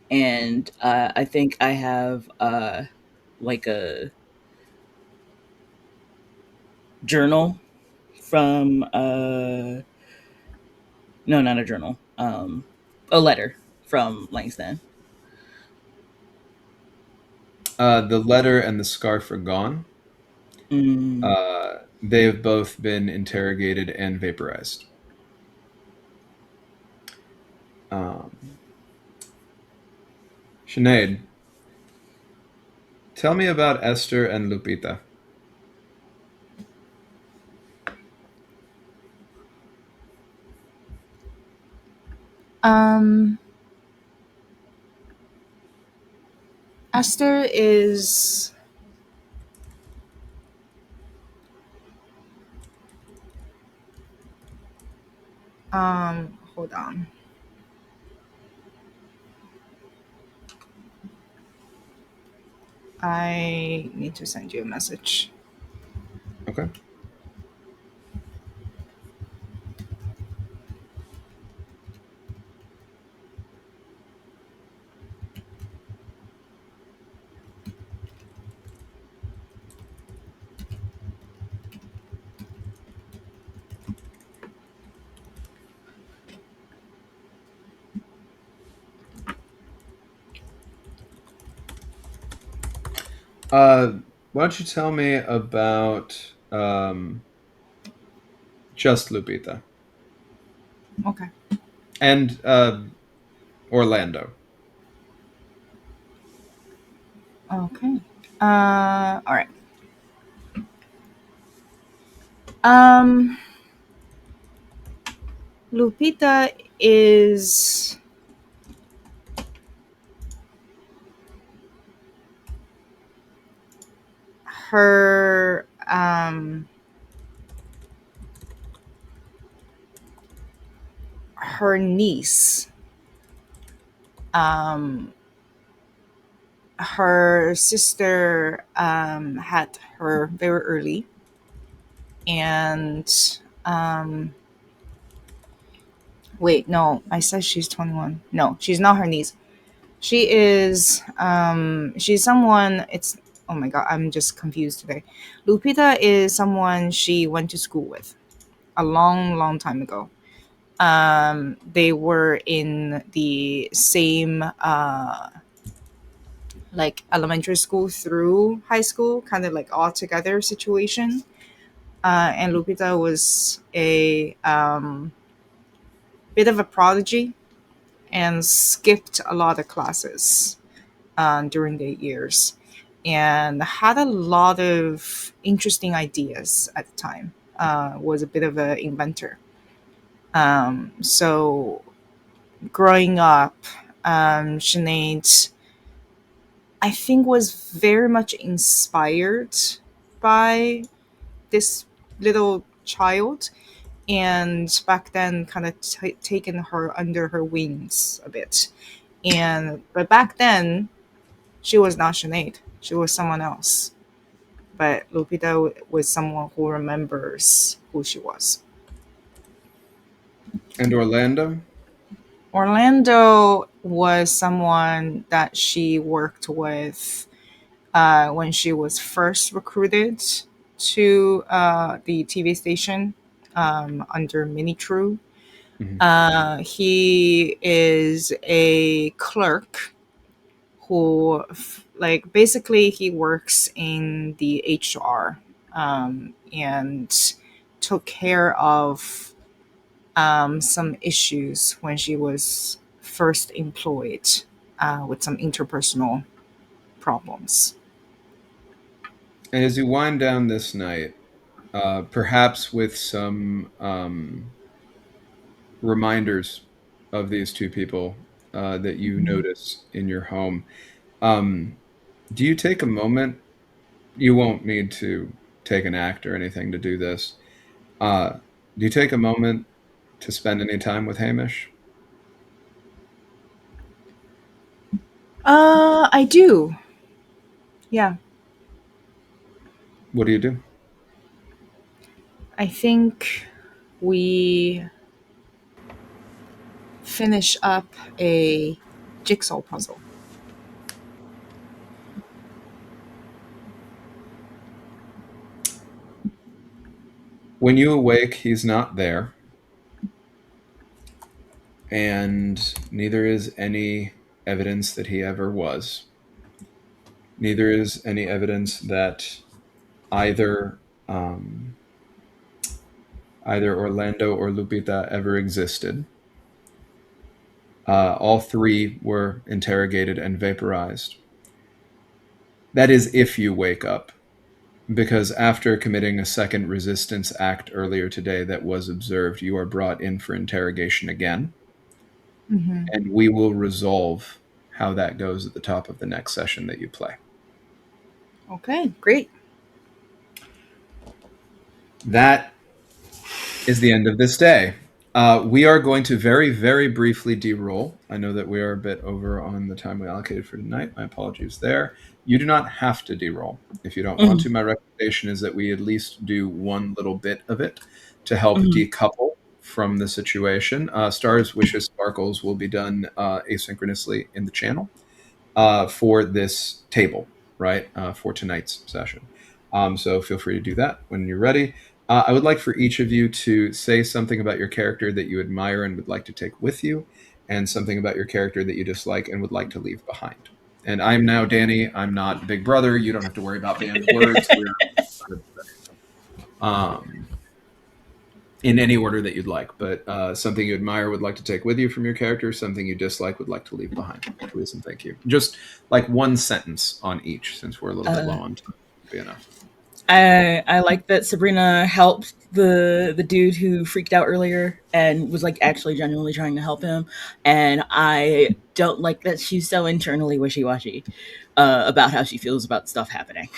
and I think I have like a journal from no, not a journal, a letter from Langston. The letter and the scarf are gone. Mm, They have both been interrogated and vaporized. Um, Sinead, tell me about Esther and Lupita. Um, Esther is hold on. I need to send you a message. Okay. Uh, why don't you tell me about just Lupita Okay. and Orlando? Okay. All right. Um, Lupita is her her niece. Um, her sister had her very early, and um, wait, no, I said she's 21. No, she's not her niece. She's someone. It's Oh my god, I'm just confused today. Lupita is someone she went to school with a long, long time ago. They were in the same like elementary school through high school, kind of like all together situation. and Lupita was a bit of a prodigy and skipped a lot of classes during the years and had a lot of interesting ideas at the time. Was a bit of an inventor. So growing up, Sinead, I think, was very much inspired by this little child, and back then kind of taken her under her wings a bit. And but back then she was not Sinead, she was someone else. But Lupita was someone who remembers who she was. And Orlando? Orlando was someone that she worked with when she was first recruited to the TV station under Minitru. Mhm. He is a clerk who, like, basically he works in the HR and took care of some issues when she was first employed with some interpersonal problems. And as you wind down this night, perhaps with some reminders of these two people that you Mhm. notice in your home, um, do you take a moment? You won't need to take an act or anything to do this. Uh, do you take a moment to spend any time with Hamish? I do. Yeah. What do you do? I think we finish up a jigsaw puzzle. When you awake, he's not there, and neither is any evidence that he ever was. Neither is any evidence that either um, either Orlando or Lupita ever existed. All three were interrogated and vaporized. That is, if you wake up, because after committing a second resistance act earlier today that was observed, you are brought in for interrogation again, Hmm. and we will resolve how that goes at the top of the next session that you play. Okay, great. That is the end of this day. We are going to very, very briefly de-roll. I know that we are a bit over on the time we allocated for tonight. My apologies there. You do not have to de-roll if you don't want Mhm, to. My recommendation is that we at least do one little bit of it to help mhm. decouple from the situation. Stars, Wishes, Sparkles will be done asynchronously in the channel for this table, right? For tonight's session. So feel free to do that when you're ready. I would like for each of you to say something about your character that you admire and would like to take with you, and something about your character that you dislike and would like to leave behind. And I'm now Danny. I'm not Big Brother. You don't have to worry about banned words. We're in any order that you'd like, but something you admire would like to take with you from your character, something you dislike would like to leave behind. Please and thank you. Just like one sentence on each, since we're a little bit Uh, low on time. Would be enough. I like that Sabrina helped the dude who freaked out earlier and was like actually genuinely trying to help him, and I don't like that she's so internally wishy washy about how she feels about stuff happening.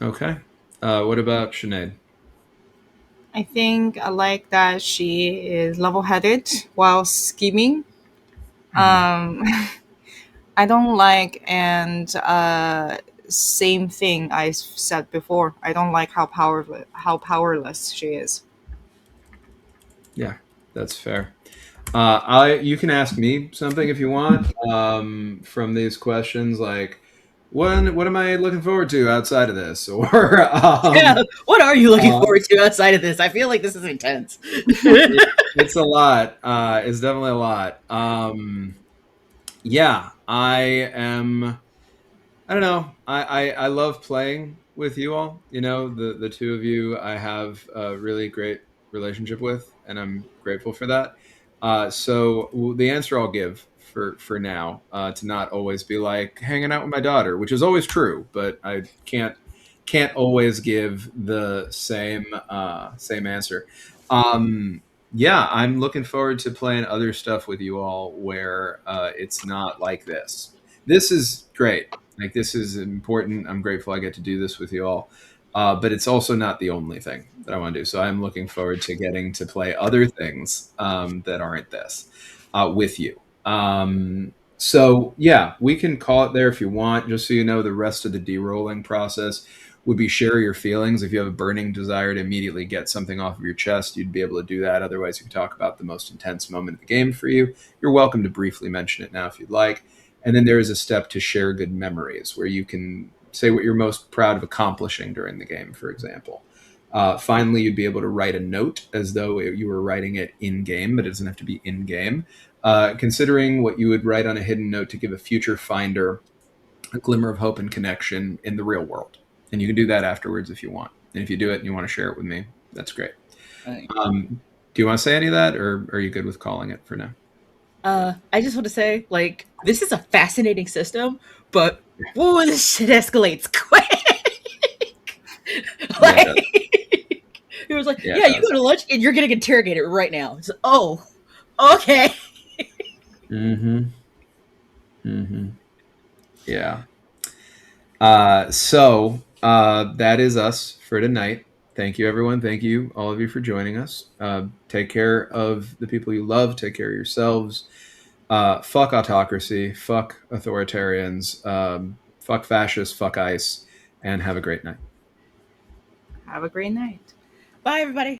Okay. What about Sinead? I think I like that she is level headed while scheming. Mhm. Um, I don't like, and same thing I said before. I don't like how powerless she is. Yeah, that's fair. I You can ask me something if you want from these questions, like what am I looking forward to outside of this, or Yeah, what are you looking uh, forward to outside of this? I feel like this is intense. it's a lot. It's definitely a lot. Yeah, I am. I don't know. I love playing with you all. You know, the two of you I have a really great relationship with, and I'm grateful for that. The answer I'll give for now, to not always be like hanging out with my daughter, which is always true, but I can't always give the same answer. Yeah, I'm looking forward to playing other stuff with you all where it's not like this. This is great. Like, this is important. I'm grateful I get to do this with you all. But it's also not the only thing that I want to do. So I'm looking forward to getting to play other things that aren't this with you. So yeah, we can call it there if you want. Just so you know, the rest of the de-rolling process would be share your feelings. If you have a burning desire to immediately get something off of your chest, you'd be able to do that. Otherwise, you can talk about the most intense moment of the game for you. You're welcome to briefly mention it now if you'd like. And then there is a step to share good memories where you can say what you're most proud of accomplishing during the game, for example. Finally, you'd be able to write a note as though you were writing it in game, but it doesn't have to be in game. Considering what you would write on a hidden note to give a future finder a glimmer of hope and connection in the real world. And you can do that afterwards if you want. And if you do it and you want to share it with me, that's great. Right. Do you want to say any of that, or are you good with calling it for now? I just want to say, like, this is a fascinating system, but whoa, this shit escalates quick. Yeah, it Like, does. he was like, Yeah, it "Yeah, you does. go to lunch and you're getting interrogated right now." It's, oh, okay. Mm-hmm. Mm-hmm. Yeah. That is us for tonight. Thank you, everyone. Thank you, all of you, for joining us. Take care of the people you love. Take care of yourselves. Fuck autocracy. Fuck authoritarians. Fuck fascists. Fuck ICE. And have a great night. Have a great night. Bye, everybody.